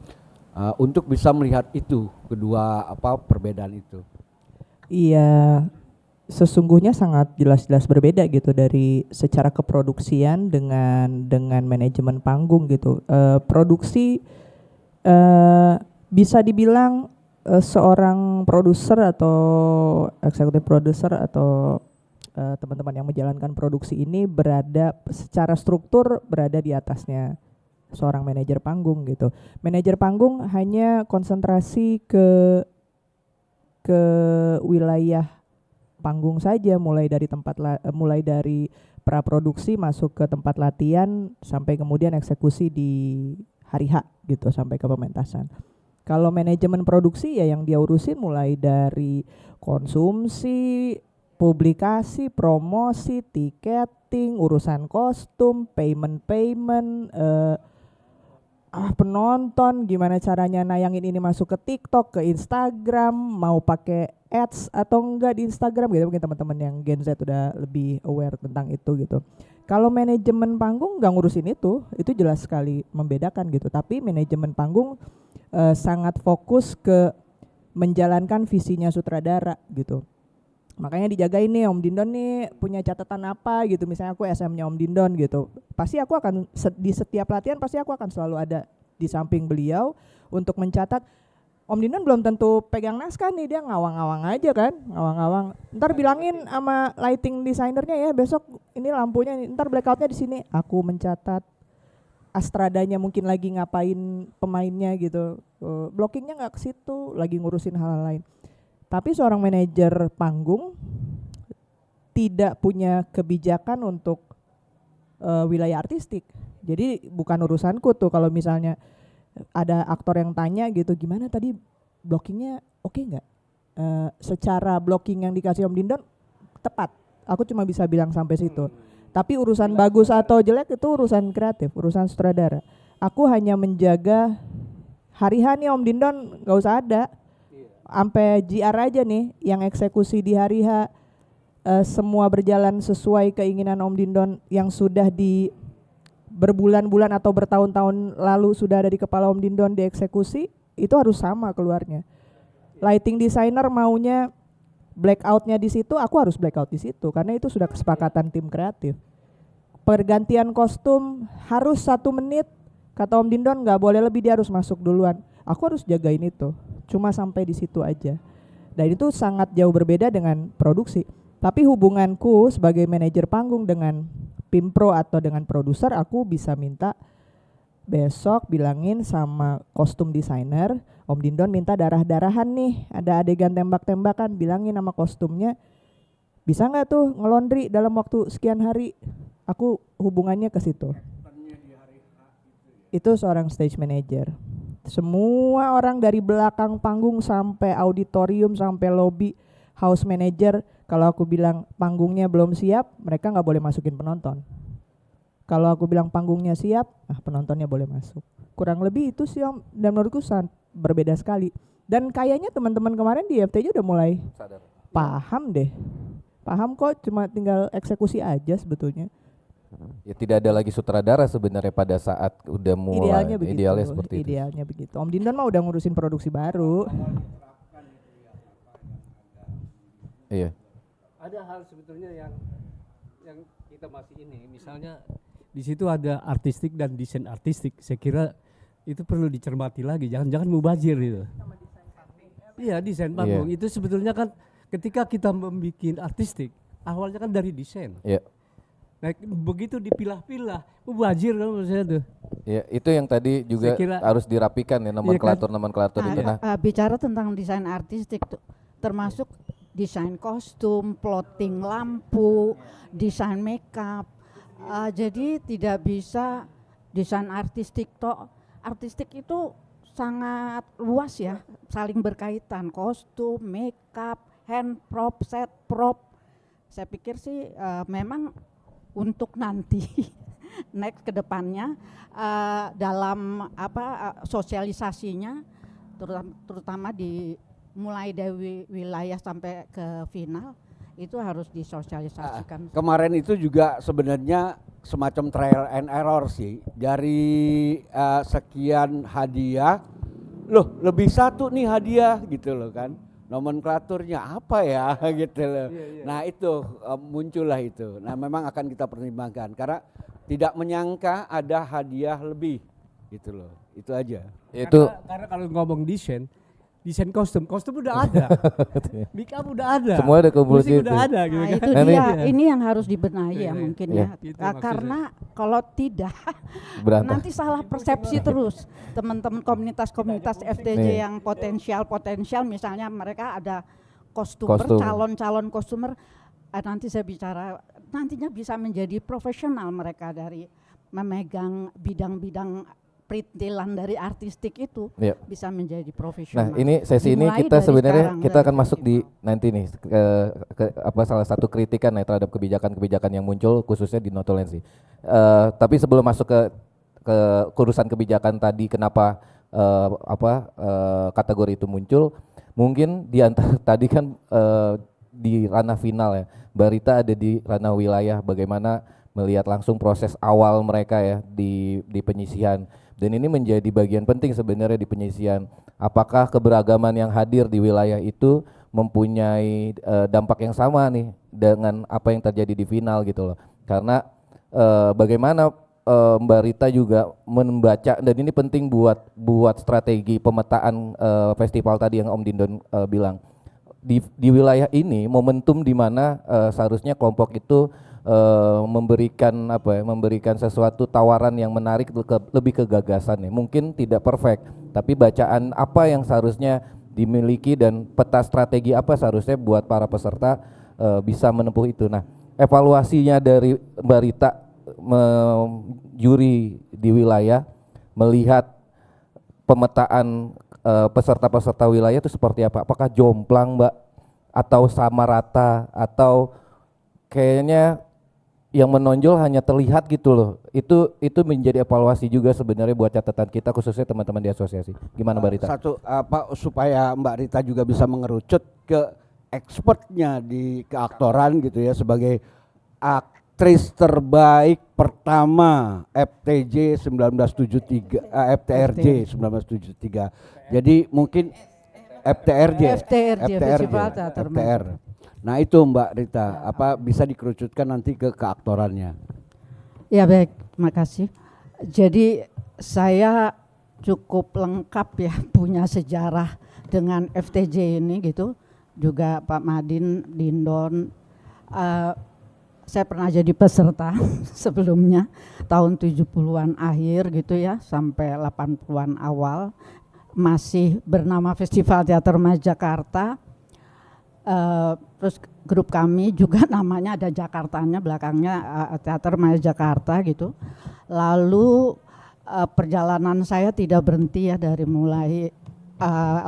untuk bisa melihat itu kedua perbedaan itu. Iya, sesungguhnya sangat jelas-jelas berbeda gitu dari secara keproduksian dengan manajemen panggung gitu. Produksi bisa dibilang seorang produser atau eksekutif produser atau teman-teman yang menjalankan produksi ini berada secara struktur berada di atasnya seorang manajer panggung gitu. Manajer panggung hanya konsentrasi ke wilayah panggung saja, mulai dari praproduksi masuk ke tempat latihan sampai kemudian eksekusi di hari H gitu sampai ke pementasan. Kalau manajemen produksi ya yang dia urusin mulai dari konsumsi, publikasi, promosi, tiketing, urusan kostum, payment, penonton, gimana caranya nayangin ini masuk ke TikTok, ke Instagram, mau pakai ads atau enggak di Instagram gitu. Mungkin teman-teman yang Gen Z udah lebih aware tentang itu gitu. Kalau manajemen panggung nggak ngurusin itu jelas sekali membedakan gitu. Tapi manajemen panggung sangat fokus ke menjalankan visinya sutradara gitu. Makanya dijagain nih Om Dindon nih punya catatan apa gitu, misalnya aku SM-nya Om Dindon gitu, pasti aku akan di setiap latihan pasti aku akan selalu ada di samping beliau untuk mencatat Om Dindon belum tentu pegang naskah nih, dia ngawang-ngawang aja kan, ngawang-ngawang. Ntar bilangin sama lighting desainernya ya, besok ini lampunya, ntar blackoutnya di sini. Aku mencatat Astradanya mungkin lagi ngapain pemainnya gitu, blockingnya nggak ke situ, lagi ngurusin hal-hal lain. Tapi seorang manajer panggung tidak punya kebijakan untuk wilayah artistik. Jadi bukan urusanku tuh kalau misalnya ada aktor yang tanya gitu, gimana tadi blockingnya oke nggak? Secara blocking yang dikasih Om Dindon tepat. Aku cuma bisa bilang sampai situ. Tapi urusan bagus atau jelek itu urusan kreatif, urusan sutradara. Aku hanya menjaga hari H nih Om Dindon nggak usah ada. Sampai GR aja nih yang eksekusi di hari H semua berjalan sesuai keinginan Om Dindon yang sudah di berbulan-bulan atau bertahun-tahun lalu sudah ada di kepala Om Dindon dieksekusi, itu harus sama keluarnya. Lighting designer maunya blackoutnya di situ, aku harus blackout di situ karena itu sudah kesepakatan tim kreatif. Pergantian kostum harus 1 menit, kata Om Dindon nggak boleh lebih, dia harus masuk duluan. Aku harus jagain itu, cuma sampai di situ aja. Dan itu sangat jauh berbeda dengan produksi. Tapi hubunganku sebagai manajer panggung dengan Pimpro atau dengan produser, aku bisa minta besok bilangin sama kostum desainer, Om Dindon minta darah-darahan nih, ada adegan tembak-tembakan, bilangin sama kostumnya, bisa nggak tuh ngelondri dalam waktu sekian hari. Aku hubungannya ke situ. Itu seorang stage manager. Semua orang dari belakang panggung sampai auditorium sampai lobby, house manager, kalau aku bilang panggungnya belum siap, mereka nggak boleh masukin penonton. Kalau aku bilang panggungnya siap, penontonnya boleh masuk. Kurang lebih itu sih Om, dan menurutku berbeda sekali. Dan kayaknya teman-teman kemarin di FTJ udah mulai Sadar. paham deh. Paham kok, cuma tinggal eksekusi aja sebetulnya. Ya tidak ada lagi sutradara sebenarnya pada saat udah mulai. Idealnya begitu. Idealnya seperti itu. Idealnya begitu. Om Dindon mah udah ngurusin produksi baru. Iya. Ada hal sebetulnya yang kita masih ini, misalnya di situ ada artistik dan desain artistik. Saya kira itu perlu dicermati lagi, jangan mubazir itu. Iya, desain panggung itu sebetulnya kan ketika kita membuat artistik, awalnya kan dari desain. Iya. Nah, begitu dipilah-pilah, mubazir kan maksudnya tuh. Ya, itu yang tadi juga harus dirapikan ya nomenklatur itu. Nah, bicara tentang desain artistik tuh, termasuk desain kostum, plotting lampu, desain makeup. Jadi tidak bisa desain artistik toh. Artistik itu sangat luas ya, saling berkaitan, kostum, makeup, hand prop, set prop. Saya pikir sih memang untuk nanti next ke depannya dalam sosialisasinya terutama di mulai dari wilayah sampai ke final itu harus disosialisasikan. Kemarin itu juga sebenarnya semacam trial and error sih, dari sekian hadiah, loh lebih satu nih hadiah gitu loh kan, nomenklaturnya apa ya gitu loh. Nah itu muncullah itu. Nah memang akan kita pertimbangkan karena tidak menyangka ada hadiah lebih gitu loh, itu aja. itu Karena kalau ngomong desain kostum udah ada, make up udah ada, semua ada musik kebutuhan udah ada gitu Nah, kan. itu dia, ini yang harus dibenahi ya mungkin ya. Itu maksudnya. Karena kalau tidak Berantem. nanti salah persepsi terus. Teman-teman komunitas-komunitas FTJ yang potensial misalnya mereka ada kostumer, calon-calon kostumer, nanti saya bicara nantinya bisa menjadi profesional mereka dari memegang bidang-bidang perintilan dari artistik itu bisa menjadi profesional. Nah, ini sesi ini Dimulai kita dari sebenarnya sekarang, kita akan masuk di nanti nih ke salah satu kritikan ya terhadap kebijakan-kebijakan yang muncul khususnya di Notulensi. Tapi sebelum masuk ke urusan kebijakan tadi kenapa kategori itu muncul, mungkin di antara tadi kan di ranah final ya, Mbak Rita ada di ranah wilayah bagaimana melihat langsung proses awal mereka ya di penyisihan. Dan ini menjadi bagian penting sebenarnya di penyisihan. Apakah keberagaman yang hadir di wilayah itu mempunyai dampak yang sama nih dengan apa yang terjadi di final gitu loh. Karena bagaimana Mbak Rita juga membaca, dan ini penting buat strategi pemetaan festival tadi yang Om Dindon bilang. Di wilayah ini momentum di mana seharusnya kelompok itu memberikan sesuatu tawaran yang menarik lebih ke gagasan ya. Mungkin tidak perfect, tapi bacaan apa yang seharusnya dimiliki dan peta strategi apa seharusnya buat para peserta bisa menempuh itu. Nah, evaluasinya dari Mbak Rita juri di wilayah melihat pemetaan peserta-peserta wilayah itu seperti apa? Apakah jomplang, Mbak, atau sama rata, atau kayaknya yang menonjol hanya terlihat gitu loh? Itu menjadi evaluasi juga sebenarnya buat catatan kita, khususnya teman-teman di asosiasi. Gimana Mbak Rita? Satu supaya Mbak Rita juga bisa mengerucut ke expertnya di keaktoran gitu ya, sebagai aktris terbaik pertama FTJ 1973 FTRJ 1973. Jadi mungkin FTRJ Festival Teater FTR. Nah itu Mbak Rita, apa bisa dikerucutkan nanti ke keaktorannya? Ya baik, makasih. Jadi saya cukup lengkap ya punya sejarah dengan FTJ ini gitu. Juga Pak Madin, Dindon, saya pernah jadi peserta sebelumnya tahun 70-an akhir gitu ya sampai 80-an awal, masih bernama Festival Teater Jakarta. Terus grup kami juga namanya ada Jakartanya belakangnya, Teater Jakarta gitu. Lalu perjalanan saya tidak berhenti ya dari mulai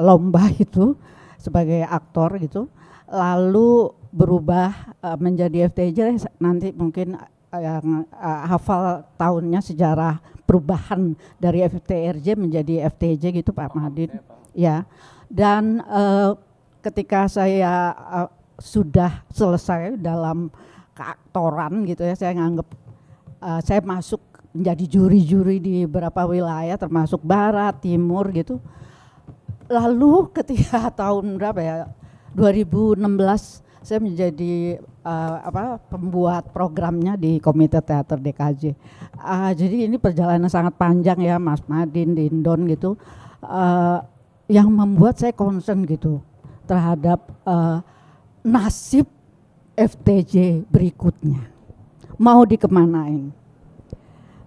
lomba itu sebagai aktor gitu, lalu berubah menjadi FTJ. Nanti mungkin yang hafal tahunnya sejarah perubahan dari FTRJ menjadi FTJ gitu Pak Madin ya. Dan ketika saya sudah selesai dalam keaktoran gitu ya, saya nganggap saya masuk menjadi juri-juri di beberapa wilayah termasuk barat, timur gitu. Lalu ketika tahun berapa ya, 2016 saya menjadi pembuat programnya di Komite Teater DKJ. Jadi ini perjalanan sangat panjang ya Mas Madin, Dindon gitu, yang membuat saya concern gitu terhadap nasib FTJ berikutnya. Mau dikemanain?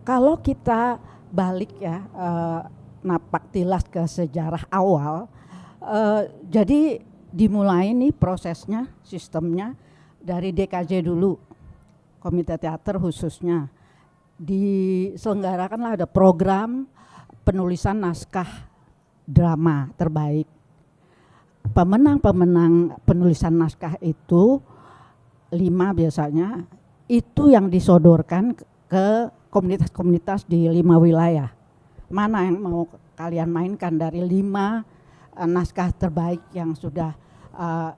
Kalau kita balik ya, napak tilas ke sejarah awal, jadi dimulai nih prosesnya, sistemnya dari DKJ dulu, Komite Teater khususnya. Diselenggarakanlah ada program penulisan naskah drama terbaik. Pemenang-pemenang penulisan naskah itu 5 biasanya, itu yang disodorkan ke komunitas-komunitas di 5 wilayah. Mana yang mau kalian mainkan dari 5 naskah terbaik yang sudah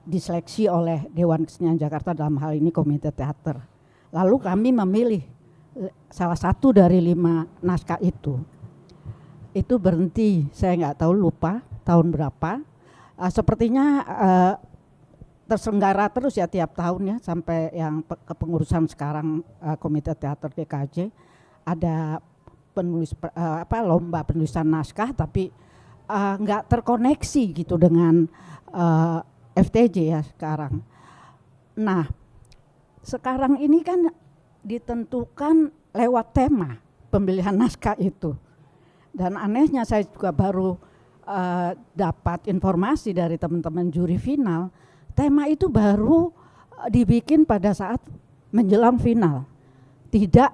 diseleksi oleh Dewan Kesenian Jakarta, dalam hal ini Komite Teater. Lalu kami memilih salah satu dari 5 naskah itu. Itu berhenti, saya nggak tahu, lupa tahun berapa. Sepertinya terselenggara terus ya tiap tahun ya, sampai yang kepengurusan sekarang Komite Teater DKJ ada penulis lomba penulisan naskah, tapi nggak terkoneksi gitu dengan FTJ ya sekarang. Nah, sekarang ini kan ditentukan lewat tema pemilihan naskah itu. Dan anehnya saya juga baru dapat informasi dari teman-teman juri final, tema itu baru dibikin pada saat menjelang final. Tidak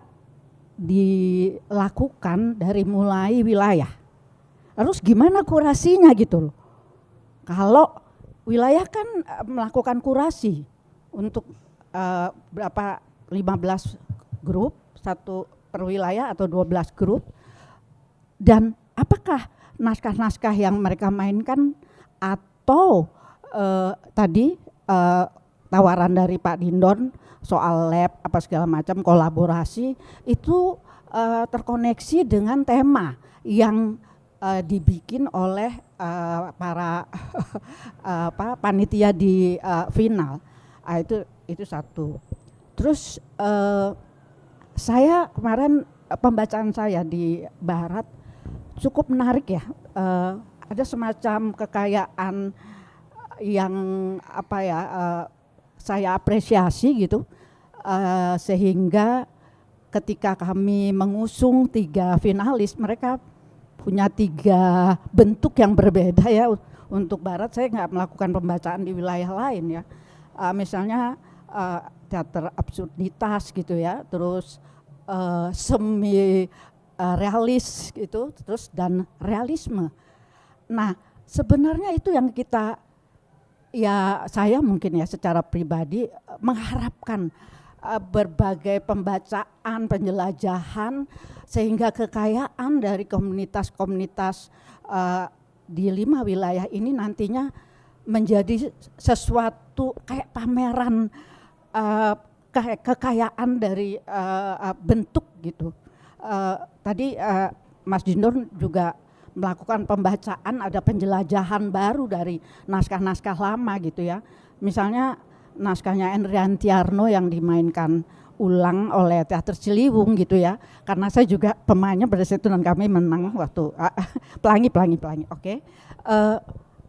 dilakukan dari mulai wilayah. Terus gimana kurasinya gitu loh. Kalau wilayah kan melakukan kurasi untuk berapa 15 grup, satu per wilayah atau 12 grup. Dan apakah naskah-naskah yang mereka mainkan atau tadi tawaran dari Pak Dindon soal lab apa segala macam kolaborasi itu terkoneksi dengan tema yang dibikin oleh para panitia di final. Itu satu. Terus saya kemarin pembacaan saya di Barat cukup menarik ya. Ada semacam kekayaan yang saya apresiasi gitu, sehingga ketika kami mengusung 3 finalis, mereka punya 3 bentuk yang berbeda ya. Untuk Barat saya nggak melakukan pembacaan di wilayah lain ya. Misalnya teater absurditas gitu ya, terus semi realis gitu, terus dan realisme. Nah, sebenarnya itu yang kita, ya saya mungkin ya secara pribadi mengharapkan berbagai pembacaan, penjelajahan, sehingga kekayaan dari komunitas-komunitas di 5 wilayah ini nantinya menjadi sesuatu kayak pameran kekayaan dari bentuk gitu. Tadi Mas Dinur juga melakukan pembacaan, ada penjelajahan baru dari naskah-naskah lama gitu ya. Misalnya naskahnya Endriantiarno yang dimainkan ulang oleh Teater Ciliwung gitu ya. Karena saya juga pemainnya pada saat itu dan kami menang waktu pelangi. Oke.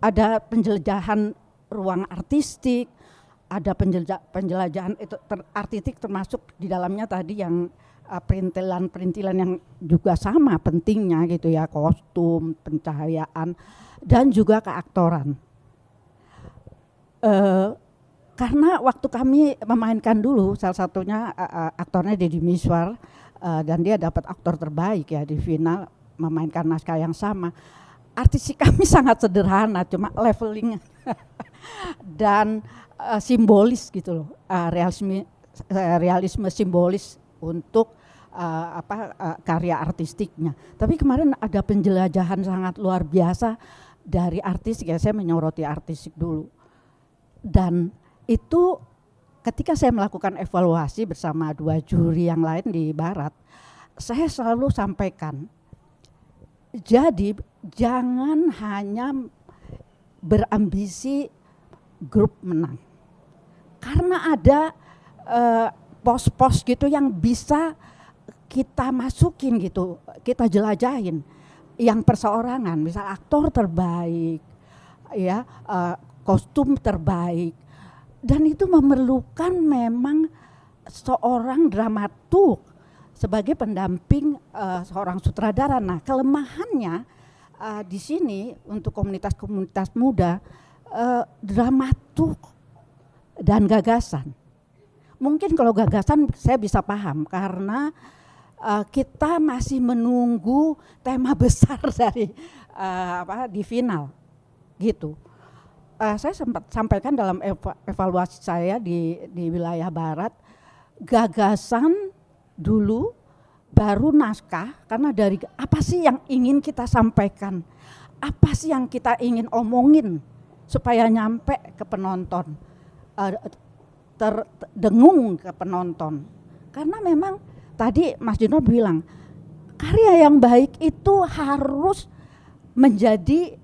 Ada penjelajahan ruang artistik, ada penjelajahan itu artistik, termasuk di dalamnya tadi yang perintilan yang juga sama pentingnya gitu ya, kostum, pencahayaan, dan juga keaktoran. Karena waktu kami memainkan dulu, salah satunya aktornya Deddy Miswar, dan dia dapat aktor terbaik ya di final memainkan naskah yang sama. Artistik kami sangat sederhana, cuma leveling dan simbolis gitu loh, realisme simbolis untuk karya artistiknya. Tapi kemarin ada penjelajahan sangat luar biasa dari artistik ya, saya menyoroti artistik dulu. Dan itu ketika saya melakukan evaluasi bersama 2 juri yang lain di Barat, saya selalu sampaikan, jadi jangan hanya berambisi grup menang. Karena ada pos-pos gitu yang bisa kita masukin gitu, kita jelajahin. Yang perseorangan, misal aktor terbaik, ya, kostum terbaik, dan itu memerlukan memang seorang dramaturg sebagai pendamping seorang sutradara. Nah, kelemahannya di sini untuk komunitas-komunitas muda, dramaturg dan gagasan. Mungkin kalau gagasan saya bisa paham karena kita masih menunggu tema besar dari di final gitu. Saya sempat sampaikan dalam evaluasi saya di wilayah Barat, gagasan dulu baru naskah, karena dari apa sih yang ingin kita sampaikan, apa sih yang kita ingin omongin supaya nyampe ke penonton, terdengung ke penonton. Karena memang tadi Mas Dino bilang karya yang baik itu harus menjadi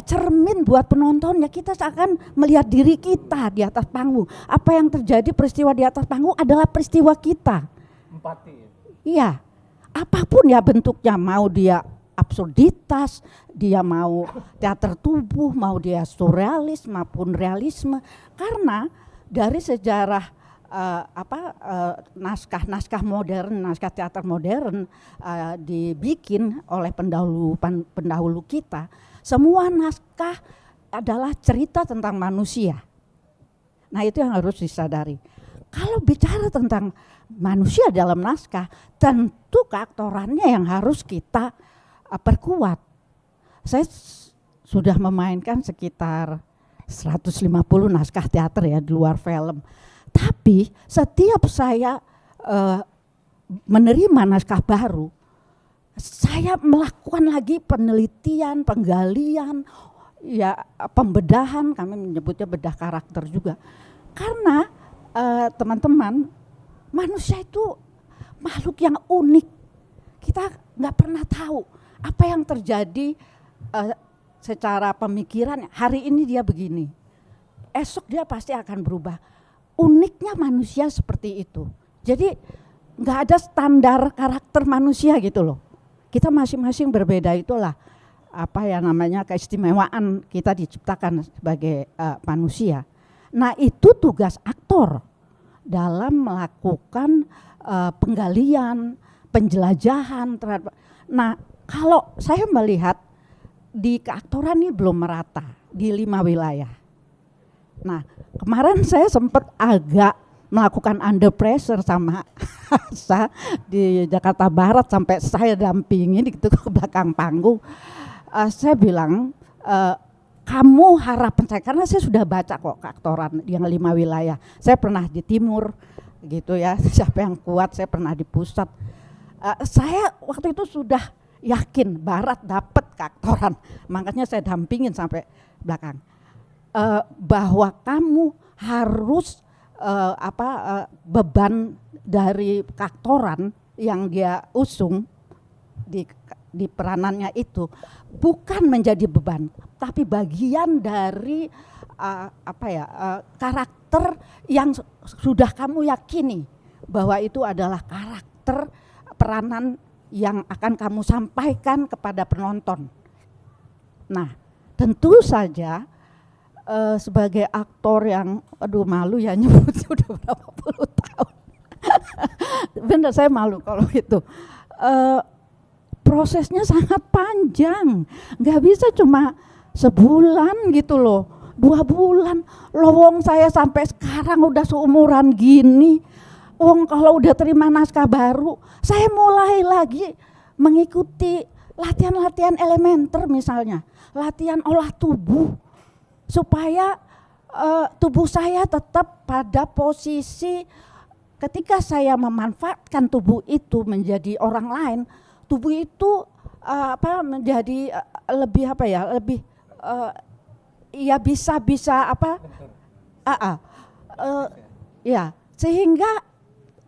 cermin buat penontonnya. Kita akan melihat diri kita di atas panggung. Apa yang terjadi peristiwa di atas panggung adalah peristiwa kita. Empati. Iya, apapun ya bentuknya, mau dia absurditas, dia mau teater tubuh, mau dia surrealis maupun realisme. Karena dari sejarah naskah modern, naskah teater modern dibikin oleh pendahulu kita, semua naskah adalah cerita tentang manusia. Nah, itu yang harus disadari. Kalau bicara tentang manusia dalam naskah, tentu keaktorannya yang harus kita perkuat. Saya sudah memainkan sekitar 150 naskah teater ya di luar film. Tapi setiap saya menerima naskah baru, saya melakukan lagi penelitian, penggalian, ya pembedahan, kami menyebutnya bedah karakter juga. Karena teman-teman, manusia itu makhluk yang unik. Kita nggak pernah tahu apa yang terjadi secara pemikiran. Hari ini dia begini, esok dia pasti akan berubah. Uniknya manusia seperti itu. Jadi nggak ada standar karakter manusia gitu loh. Kita masing-masing berbeda, itulah apa ya namanya keistimewaan kita diciptakan sebagai manusia. Nah itu tugas aktor dalam melakukan penggalian, penjelajahan terhadap. Nah kalau saya melihat di keaktoran ini belum merata di 5 wilayah. Nah kemarin saya sempat agak melakukan under pressure sama Asa di Jakarta Barat, sampai saya dampingin gitu ke belakang panggung. Saya bilang, kamu harapan saya, karena saya sudah baca kok keaktoran yang 5 wilayah. Saya pernah di timur gitu ya, siapa yang kuat, saya pernah di pusat. Saya waktu itu sudah yakin barat dapat keaktoran, makanya saya dampingin sampai belakang. Bahwa kamu harus beban dari keaktoran yang dia usung di peranannya itu bukan menjadi beban, tapi bagian dari karakter yang sudah kamu yakini bahwa itu adalah karakter peranan yang akan kamu sampaikan kepada penonton. Nah, tentu saja sebagai aktor yang malu ya nyebut sudah berapa puluh tahun. Bener, saya malu kalau itu. Prosesnya sangat panjang, nggak bisa cuma sebulan gitu loh, 2 bulan. Lowong saya sampai sekarang udah seumuran gini. Wong kalau udah terima naskah baru, saya mulai lagi mengikuti latihan-latihan elementer, misalnya latihan olah tubuh supaya tubuh saya tetap pada posisi ketika saya memanfaatkan tubuh itu menjadi orang lain, tubuh itu menjadi lebih ya bisa ya, sehingga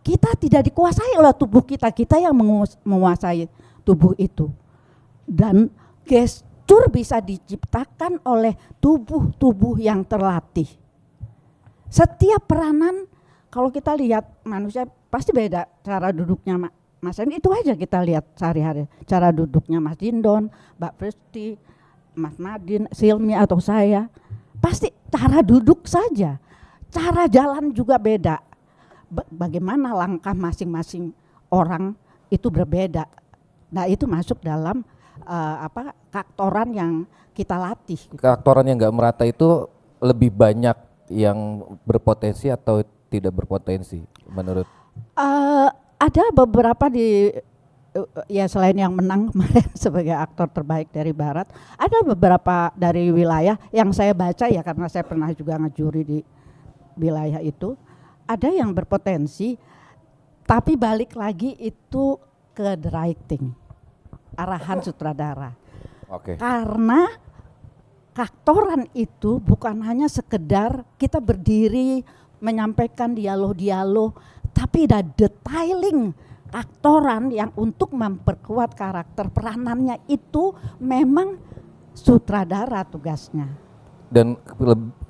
kita tidak dikuasai oleh tubuh kita, kita yang menguasai tubuh itu. Dan gestur bisa diciptakan oleh tubuh-tubuh yang terlatih. Setiap peranan, kalau kita lihat manusia pasti beda cara duduknya Mas Eni, itu aja kita lihat sehari-hari. Cara duduknya Mas Dindon, Mbak Presti, Mas Madin, Silmi atau saya, pasti cara duduk saja. Cara jalan juga beda. Bagaimana langkah masing-masing orang itu berbeda. Nah itu masuk dalam keaktoran yang kita latih. Keaktoran yang nggak merata itu lebih banyak yang berpotensi atau tidak berpotensi menurut? Ada beberapa ya selain yang menang kemarin sebagai aktor terbaik dari Barat, ada beberapa dari wilayah yang saya baca ya, karena saya pernah juga ngejuri di wilayah itu. Ada yang berpotensi, tapi balik lagi itu ke writing, arahan sutradara. Oke. Karena keaktoran itu bukan hanya sekedar kita berdiri menyampaikan dialog-dialog, tapi ada detailing aktoran yang untuk memperkuat karakter peranannya itu memang sutradara tugasnya. Dan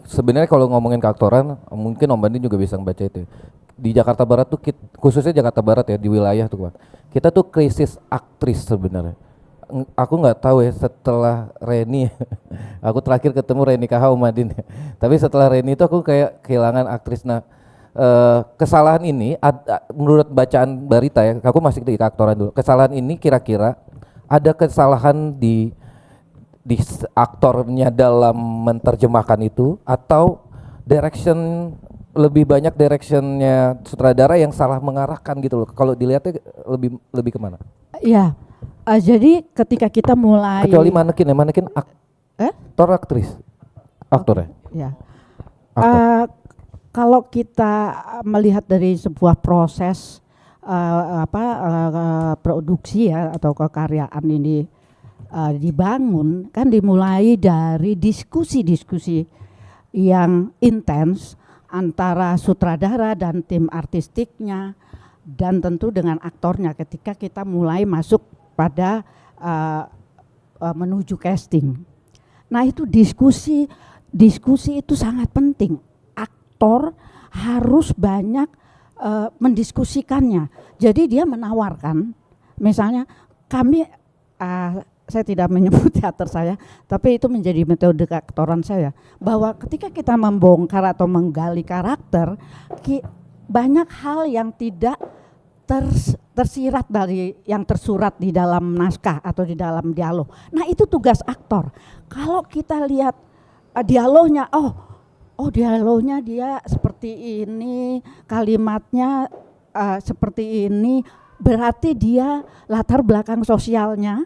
sebenarnya kalau ngomongin keaktoran, mungkin Om Bandi juga bisa membaca itu. Di Jakarta Barat tuh, khususnya Jakarta Barat ya, di wilayah tuh kita tuh krisis aktris sebenarnya. Aku nggak tahu ya setelah Reni, aku terakhir ketemu Reni KH Umadin. Tapi setelah Reni itu aku kayak kehilangan aktris. Nah, kesalahan ini menurut bacaan berita ya, aku masih di keaktoran dulu. Kesalahan ini kira-kira ada kesalahan di aktornya dalam menerjemahkan itu, atau lebih banyak directionnya sutradara yang salah mengarahkan gitu loh. Kalau dilihatnya lebih kemana? Ya, jadi ketika kita mulai. Kecuali manekin aktor aktris, aktor ya. Kalau kita melihat dari sebuah proses produksi ya atau kekaryaan ini dibangun, kan dimulai dari diskusi-diskusi yang intens antara sutradara dan tim artistiknya, dan tentu dengan aktornya ketika kita mulai masuk pada menuju casting. Nah itu diskusi itu sangat penting. Aktor harus banyak mendiskusikannya. Jadi dia menawarkan, misalnya kami, saya tidak menyebut teater saya, tapi itu menjadi metode keaktoran saya, bahwa ketika kita membongkar atau menggali karakter, banyak hal yang tidak tersirat dari yang tersurat di dalam naskah atau di dalam dialog. Nah itu tugas aktor. Kalau kita lihat dialognya, oh dialognya dia seperti ini, kalimatnya seperti ini, berarti dia latar belakang sosialnya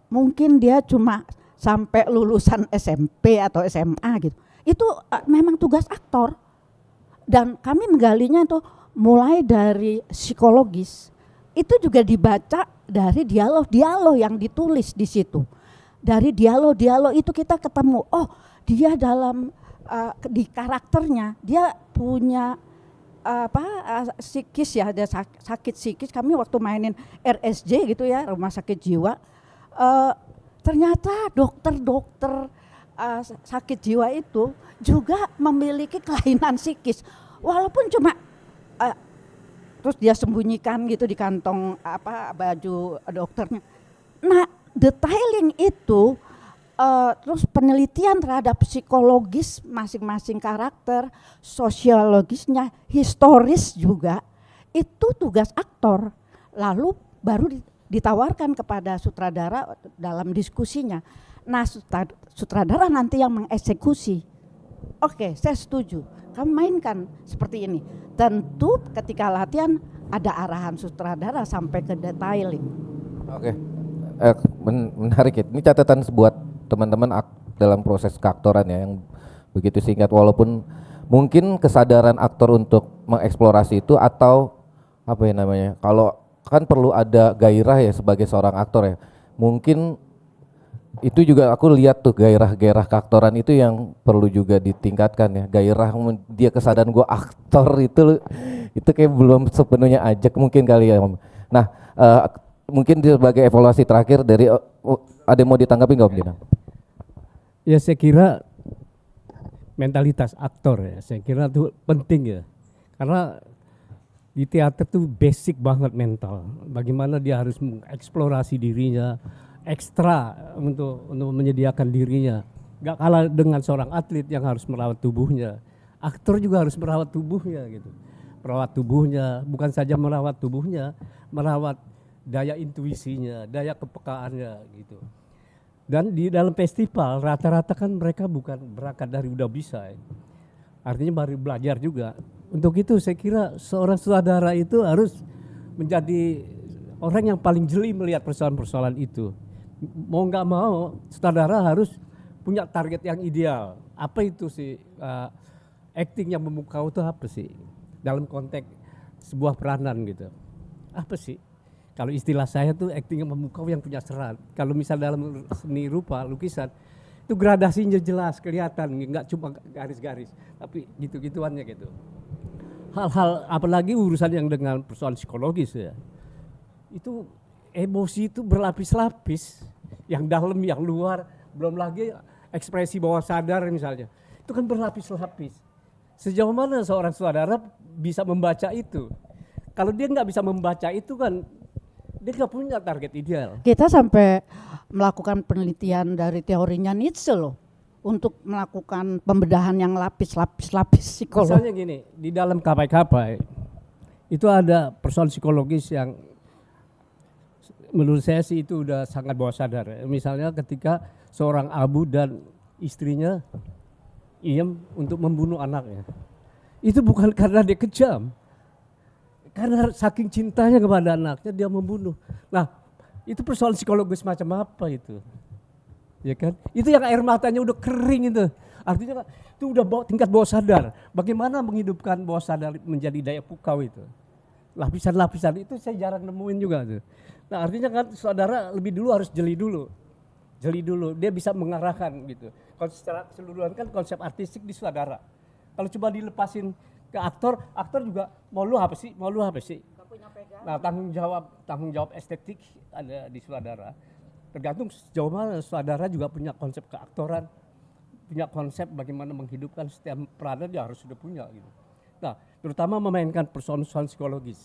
mungkin dia cuma sampai lulusan SMP atau SMA gitu. Itu memang tugas aktor. Dan kami menggalinya itu mulai dari psikologis, itu juga dibaca dari dialog-dialog yang ditulis di situ. Dari dialog-dialog itu kita ketemu, oh dia dalam di karakternya dia punya psikis ya, ada sakit psikis. Kami waktu mainin RSJ gitu ya, rumah sakit jiwa, ternyata dokter-dokter sakit jiwa itu juga memiliki kelainan psikis, walaupun cuma terus dia sembunyikan gitu di kantong baju dokternya. Nah, detailing itu terus penelitian terhadap psikologis masing-masing karakter, sosiologisnya, historis juga, itu tugas aktor. Lalu baru ditawarkan kepada sutradara dalam diskusinya. Nah, sutradara nanti yang mengeksekusi. Oke, saya setuju. Kamu mainkan seperti ini. Tentu ketika latihan ada arahan sutradara sampai ke detailing. Oke, menarik ya. Ini catatan buat teman-teman dalam proses keaktoran ya, yang begitu singkat, walaupun mungkin kesadaran aktor untuk mengeksplorasi itu, atau apa ya namanya, kalau kan perlu ada gairah ya sebagai seorang aktor ya. Mungkin itu juga aku lihat tuh gairah-gairah keaktoran itu yang perlu juga ditingkatkan ya. Gairah dia kesadaran gue aktor itu kayak belum sepenuhnya ajak mungkin kali ya. Nah, mungkin sebagai evaluasi terakhir dari ada yang mau ditanggapi nggak Om Dina? Ya saya kira mentalitas aktor ya, saya kira itu penting ya. Karena di teater tuh basic banget mental. Bagaimana dia harus mengeksplorasi dirinya, ekstra untuk menyediakan dirinya. Gak kalah dengan seorang atlet yang harus merawat tubuhnya. Aktor juga harus merawat tubuhnya gitu. Merawat tubuhnya, bukan saja merawat tubuhnya, merawat daya intuisinya, daya kepekaannya gitu. Dan di dalam festival rata-rata kan mereka bukan berangkat dari udah bisa ya. Artinya baru belajar juga. Untuk itu saya kira seorang sutradara itu harus menjadi orang yang paling jeli melihat persoalan-persoalan itu. Mau nggak mau sutradara harus punya target yang ideal. Apa itu sih acting yang memukau itu apa sih? Dalam konteks sebuah peranan gitu. Apa sih? Kalau istilah saya tuh acting yang memukau yang punya serat. Kalau misal dalam seni rupa, lukisan, itu gradasinya jelas kelihatan, nggak cuma garis-garis, tapi gitu-gituannya gitu. Hal-hal apalagi urusan yang dengan persoalan psikologis ya. Itu emosi itu berlapis-lapis, yang dalam, yang luar, belum lagi ekspresi bawah sadar misalnya. Itu kan berlapis-lapis. Sejauh mana seorang sutradara bisa membaca itu? Kalau dia nggak bisa membaca itu kan dia nggak punya target ideal. Kita sampai melakukan penelitian dari teorinya Nietzsche loh, untuk melakukan pembedahan yang lapis-lapis psikolog. Misalnya gini, di dalam kapai-kapai itu ada persoalan psikologis yang menurut saya sih itu udah sangat bawah sadar. Misalnya ketika seorang abu dan istrinya iem untuk membunuh anaknya. Itu bukan karena dia kejam. Karena saking cintanya kepada anaknya dia membunuh. Nah, itu persoalan psikologis macam apa itu? Ya kan? Itu yang air matanya udah kering itu. Artinya itu udah tingkat bawah sadar. Bagaimana menghidupkan bawah sadar menjadi daya pukau itu? Lapisan-lapisan itu saya jarang nemuin juga tuh. Nah, artinya kan saudara lebih dulu harus jeli dulu. Jeli dulu, dia bisa mengarahkan gitu. Kalau secara keseluruhan kan konsep artistik di saudara. Kalau coba dilepasin ke aktor, aktor juga mau lu apa sih? Mau lu apa sih? Nah, tanggung jawab estetik ada di saudara. Tergantung sejauh mana saudara juga punya konsep keaktoran, punya konsep bagaimana menghidupkan setiap peranan dia harus sudah punya gitu. Nah, terutama memainkan persoalan psikologis.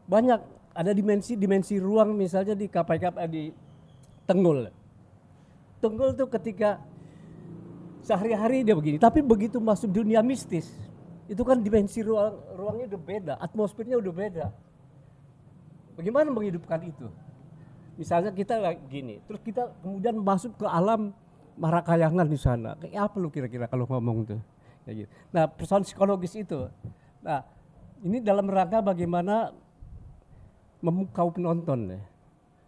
Banyak ada dimensi ruang, misalnya di di Tenggul. Tenggul tuh ketika sehari-hari dia begini, tapi begitu masuk dunia mistis, itu kan dimensi ruangnya udah beda, atmosfernya udah beda. Bagaimana menghidupkan itu? Misalnya kita gini, terus kita kemudian masuk ke alam Marakayangan di sana. Kayak apa lu kira-kira kalau ngomong tuh? Kayak gitu. Nah, persoalan psikologis itu. Nah, ini dalam rangka bagaimana memukau penonton ya.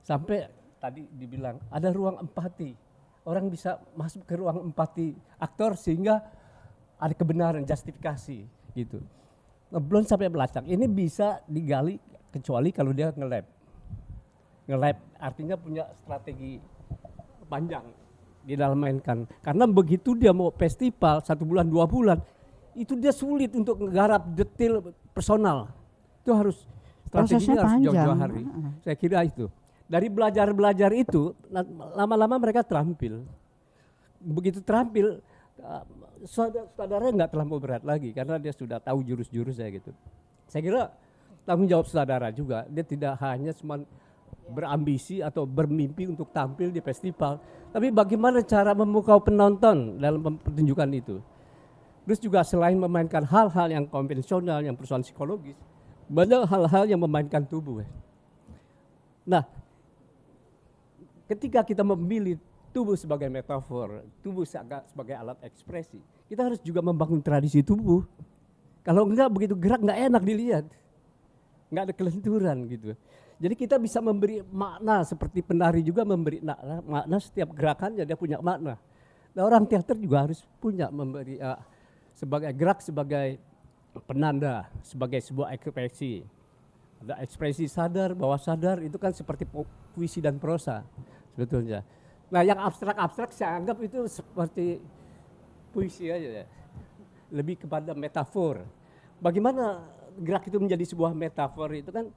Sampai tadi dibilang ada ruang empati. Orang bisa masuk ke ruang empati aktor sehingga ada kebenaran, justifikasi gitu. Nah, belum sampai belacak. Ini bisa digali kecuali kalau dia nge-lab. Nge-lab artinya punya strategi panjang di dalam mainkan. Karena begitu dia mau festival 1 bulan 2 bulan, itu dia sulit untuk menggarap detail personal. Itu harus strateginya harus jauh-jauh hari. Saya kira itu. Dari belajar itu lama-lama mereka terampil. Begitu terampil, saudaranya nggak terlalu berat lagi karena dia sudah tahu jurus-jurusnya gitu. Saya kira tanggung jawab saudara juga. Dia tidak hanya cuma berambisi atau bermimpi untuk tampil di festival, tapi bagaimana cara memukau penonton dalam pertunjukan itu. Terus juga selain memainkan hal-hal yang konvensional, yang persoalan psikologis, banyak hal-hal yang memainkan tubuh. Nah, ketika kita memilih tubuh sebagai metafor, tubuh sebagai alat ekspresi, kita harus juga membangun tradisi tubuh. Kalau enggak, begitu gerak enggak enak dilihat, enggak ada kelenturan gitu. Jadi kita bisa memberi makna seperti penari juga memberi makna, setiap gerakannya dia punya makna. Nah, orang teater juga harus punya memberi sebagai gerak sebagai penanda, sebagai sebuah ekspresi. Ada ekspresi sadar, bawah sadar, itu kan seperti puisi dan prosa sebetulnya. Nah, yang abstrak-abstrak saya anggap itu seperti puisi aja ya. Lebih kepada metafor. Bagaimana gerak itu menjadi sebuah metafor itu kan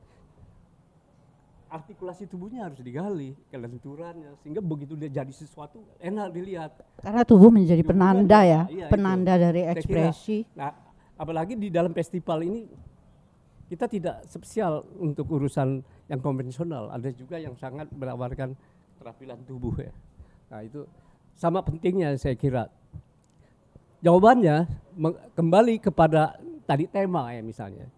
artikulasi tubuhnya harus digali, kelenturannya, sehingga begitu dia jadi sesuatu enak dilihat. Karena tubuh menjadi penanda ya, iya, penanda itu. dari Saya ekspresi. kira, nah, apalagi di dalam festival ini kita tidak spesial untuk urusan yang konvensional, ada juga yang sangat menawarkan keterampilan tubuh ya. Nah, itu sama pentingnya saya kira. Jawabannya kembali kepada tadi tema ya misalnya.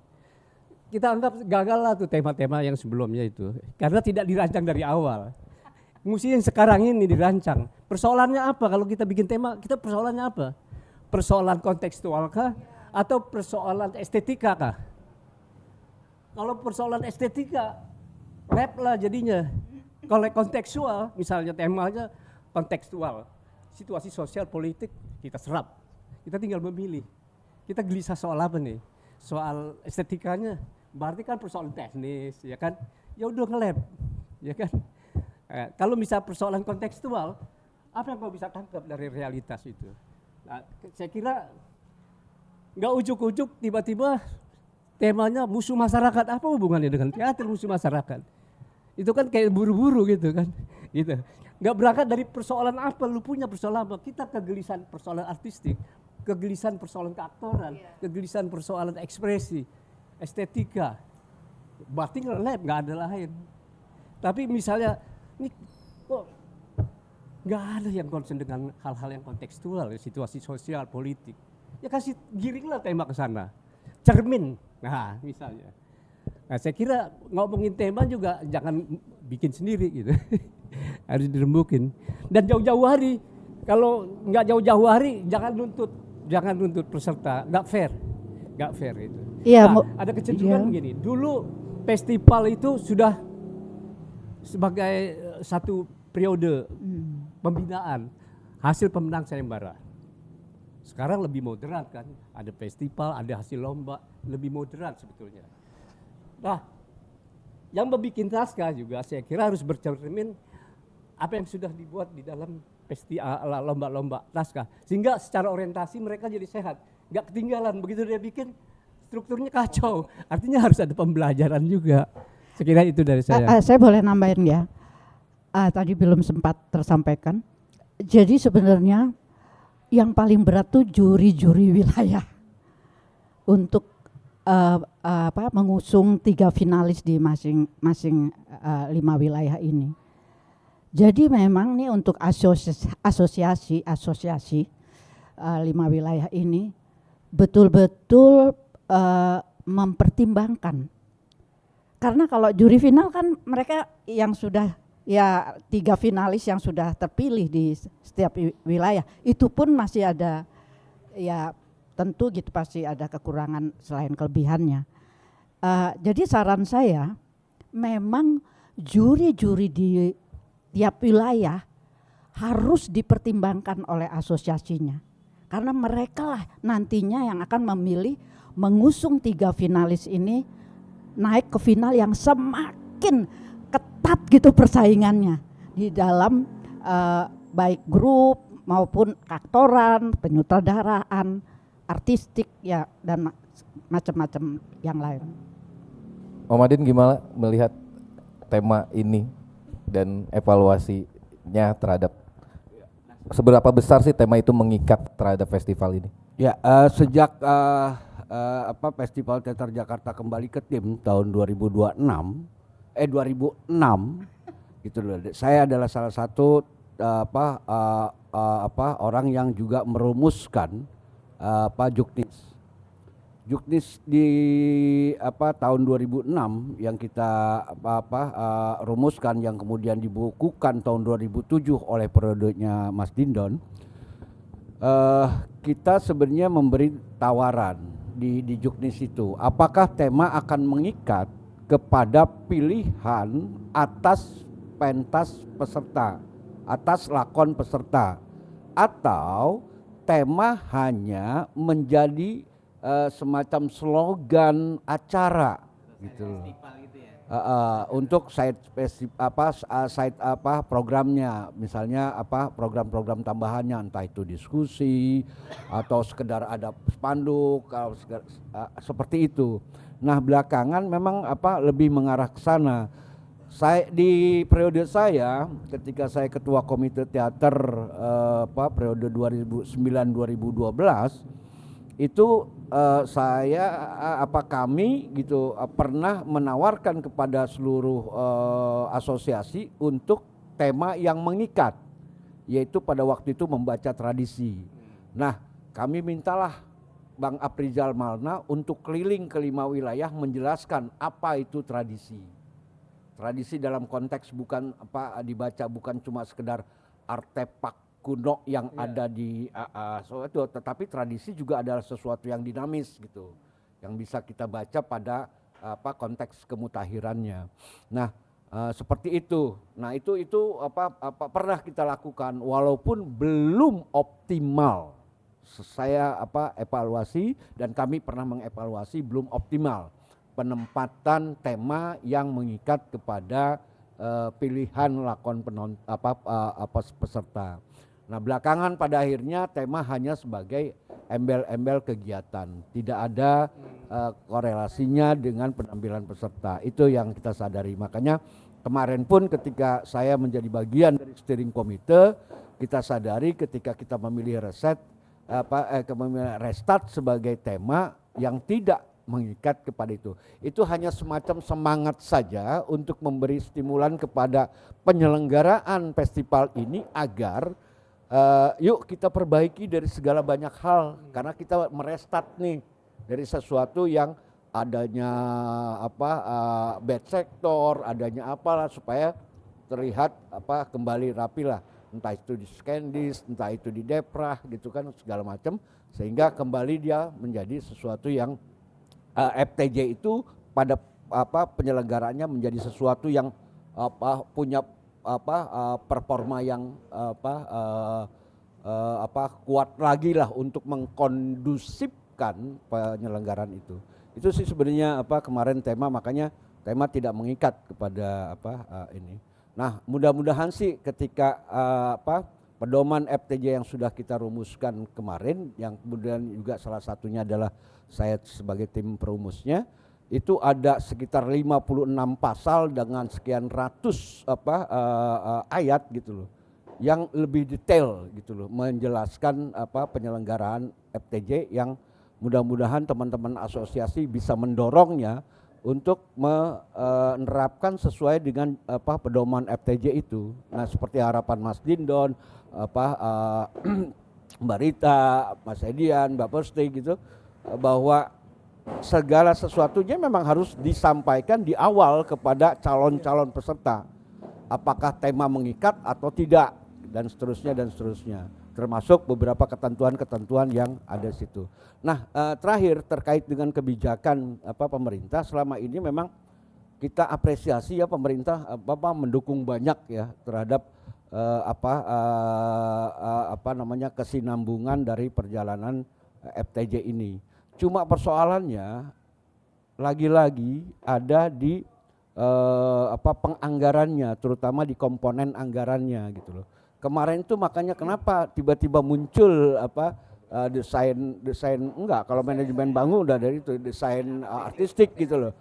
Kita anggap gagal lah tuh tema-tema yang sebelumnya itu. Karena tidak dirancang dari awal. Mesti yang sekarang ini dirancang. Persoalannya apa kalau kita bikin tema, kita persoalannya apa? Persoalan kontekstual kah? Atau persoalan estetika kah? Kalau persoalan estetika, rap lah jadinya. Kalau kontekstual, misalnya temanya kontekstual. Situasi sosial politik kita serap. Kita tinggal memilih. Kita gelisah soal apa nih? Soal estetikanya. Berarti kan persoalan teknis, ya kan? Ya udah nge-lab, ya kan? Kalau misalnya persoalan kontekstual, apa yang kau bisa tangkap dari realitas itu? Nah, saya kira nggak ujuk-ujuk tiba-tiba temanya musuh masyarakat. Apa hubungannya dengan teater musuh masyarakat? Itu kan kayak buru-buru gitu kan? Gitu. Nggak berangkat dari persoalan apa, lu punya persoalan apa? Kita kegelisahan persoalan artistik, kegelisahan persoalan keaktoran, kegelisahan persoalan ekspresi. Estetika, berarti nge-lab nggak ada lain. Tapi misalnya, ini kok nggak ada yang concern dengan hal-hal yang kontekstual, situasi sosial, politik. Ya kasih giringlah tema ke sana, cermin. Nah misalnya, nah saya kira ngomongin tema juga jangan bikin sendiri gitu, harus dirembukin. Dan jauh-jauh hari, kalau nggak jauh-jauh hari jangan nuntut peserta, nggak fair itu. Iya, nah, ada kecenderungan begini. Dulu festival itu sudah sebagai satu periode pembinaan hasil pemenang sayembara. Sekarang lebih moderat kan, ada festival, ada hasil lomba, lebih moderat sebetulnya. Nah, yang membuat naskah juga saya kira harus bercermin apa yang sudah dibuat di dalam lomba-lomba naskah, sehingga secara orientasi mereka jadi sehat, nggak ketinggalan. Begitu dia bikin strukturnya kacau, artinya harus ada pembelajaran juga. Sekira itu dari saya. Saya boleh nambahin ya, tadi belum sempat tersampaikan. Jadi sebenarnya yang paling berat tuh juri-juri wilayah untuk mengusung 3 finalis di masing-masing 5 wilayah ini. Jadi memang nih untuk asosiasi 5 wilayah ini betul-betul mempertimbangkan. Karena kalau juri final kan mereka yang sudah 3 finalis yang sudah terpilih di setiap wilayah, itu pun masih ada ya tentu gitu pasti ada kekurangan selain kelebihannya. Jadi saran saya memang juri-juri di tiap wilayah harus dipertimbangkan oleh asosiasinya. Karena mereka lah nantinya yang akan memilih mengusung 3 finalis ini naik ke final yang semakin ketat gitu persaingannya di dalam baik grup maupun aktoran, penyutradaraan, artistik ya dan macam-macam yang lain. Om Adin gimana melihat tema ini dan evaluasinya terhadap seberapa besar sih tema itu mengikat terhadap festival ini? Ya, sejak Festival Teater Jakarta kembali ke tim tahun 2006 gitu loh. Saya adalah salah satu orang yang juga merumuskan Juknis. Juknis di tahun 2006 yang kita rumuskan yang kemudian dibukukan tahun 2007 oleh periodenya Mas Dindon. Kita sebenarnya memberi tawaran di Juknis itu, apakah tema akan mengikat kepada pilihan atas pentas peserta, atas lakon peserta, atau tema hanya menjadi semacam slogan acara gitu loh. Untuk programnya, misalnya program-program tambahannya, entah itu diskusi atau sekedar ada spanduk seperti itu. Nah belakangan memang lebih mengarah ke sana. Di periode saya ketika saya ketua komite teater periode 2009-2012 itu kami gitu pernah menawarkan kepada seluruh asosiasi untuk tema yang mengikat, yaitu pada waktu itu membaca tradisi. Nah kami mintalah Bang Aprizal Malna untuk keliling ke 5 wilayah menjelaskan apa itu tradisi. Tradisi dalam konteks bukan dibaca bukan cuma sekedar artefak kuno yang ada di tetapi tradisi juga adalah sesuatu yang dinamis gitu, yang bisa kita baca pada konteks kemutahirannya. Nah seperti itu. Nah itu pernah kita lakukan walaupun belum optimal. Saya evaluasi dan kami pernah mengevaluasi belum optimal penempatan tema yang mengikat kepada pilihan lakon peserta. Nah belakangan pada akhirnya tema hanya sebagai embel-embel kegiatan, tidak ada korelasinya dengan penampilan peserta. Itu yang kita sadari. Makanya kemarin pun ketika saya menjadi bagian dari steering komite, kita sadari ketika kita memilih restart sebagai tema yang tidak mengikat kepada itu hanya semacam semangat saja untuk memberi stimulan kepada penyelenggaraan festival ini agar yuk kita perbaiki dari segala banyak hal, karena kita merestart nih dari sesuatu yang adanya bad sector, adanya apalah supaya terlihat kembali rapi lah, entah itu di Skandis, entah itu di Deprah gitu kan segala macam, sehingga kembali dia menjadi sesuatu yang FTJ itu pada penyelenggaranya menjadi sesuatu yang punya performa yang kuat lagi lah untuk mengkondusifkan penyelenggaraan itu. Itu sih sebenarnya kemarin tema, makanya tema tidak mengikat kepada ini. Nah mudah-mudahan sih ketika pedoman FTJ yang sudah kita rumuskan kemarin, yang kemudian juga salah satunya adalah saya sebagai tim perumusnya, itu ada sekitar 56 pasal dengan sekian ratus ayat gitu loh, yang lebih detail gitu loh, menjelaskan penyelenggaraan FTJ yang mudah-mudahan teman-teman asosiasi bisa mendorongnya untuk menerapkan sesuai dengan pedoman FTJ itu. Nah, seperti harapan Mas Dindon, Mbak Rita, Mas Edian, Mbak Persti gitu, bahwa segala sesuatunya memang harus disampaikan di awal kepada calon-calon peserta. Apakah tema mengikat atau tidak, dan seterusnya. Termasuk beberapa ketentuan-ketentuan yang ada di situ. Nah, terakhir terkait dengan kebijakan pemerintah selama ini memang kita apresiasi ya pemerintah mendukung banyak ya terhadap kesinambungan dari perjalanan FTJ ini. Cuma persoalannya lagi-lagi ada di penganggarannya, terutama di komponen anggarannya gitu loh. Kemarin itu makanya kenapa tiba-tiba muncul desain enggak, kalau manajemen bangun udah dari itu desain artistik gitu loh.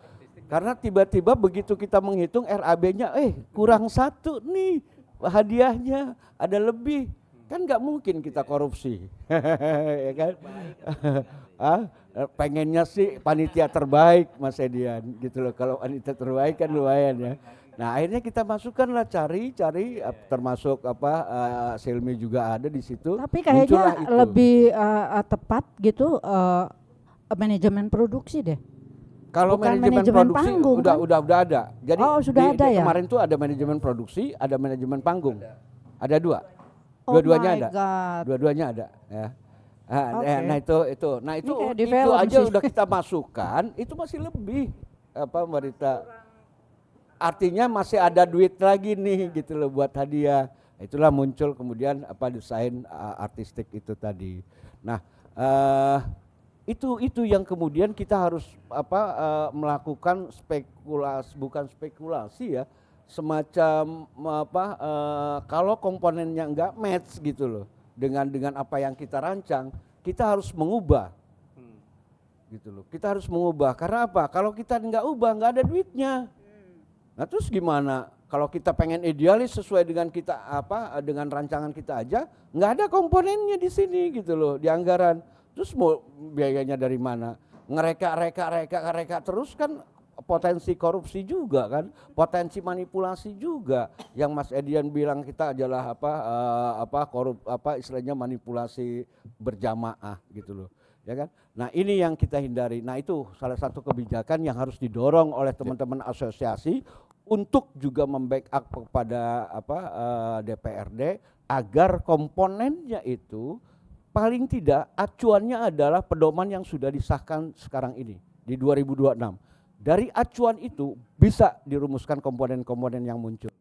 Karena tiba-tiba begitu kita menghitung RAB-nya kurang 1 nih hadiahnya, ada lebih. Kan nggak mungkin kita korupsi. Ya kan? Pengennya sih panitia terbaik Mas Edian gitu loh. Kalau panitia terbaik kan lumayan ya. Nah, akhirnya kita masukkanlah cari termasuk Silmi juga ada di situ. Tapi kayaknya lebih tepat gitu manajemen produksi deh. Kalau bukan manajemen produksi panggung, udah ada. Jadi sudah ada ya. Kemarin tuh ada manajemen produksi, ada manajemen panggung. Ada 2. Dua-duanya ada. Dua-duanya ada ya. Nah itu aja udah kita masukkan, itu masih lebih Mbak Rita. Artinya masih ada duit lagi nih gitu loh buat hadiah. Itulah muncul kemudian desain artistik itu tadi. Nah, itu yang kemudian kita harus melakukan bukan spekulasi ya, semacam kalau komponennya enggak match gitu loh dengan apa yang kita rancang, kita harus mengubah. Gitu loh. Kita harus mengubah karena apa? Kalau kita enggak ubah enggak ada duitnya. Nah, terus gimana? Kalau kita pengen idealis sesuai dengan kita dengan rancangan kita aja, nggak ada komponennya di sini gitu loh di anggaran. Terus mau biayanya dari mana? Ngereka terus kan potensi korupsi juga kan, potensi manipulasi juga. Yang Mas Edian bilang kita adalah istilahnya manipulasi berjamaah gitu loh. Ya kan? Nah, ini yang kita hindari. Nah, itu salah satu kebijakan yang harus didorong oleh teman-teman asosiasi untuk juga membackup kepada DPRD agar komponennya itu paling tidak acuannya adalah pedoman yang sudah disahkan sekarang ini di 2026. Dari acuan itu bisa dirumuskan komponen-komponen yang muncul.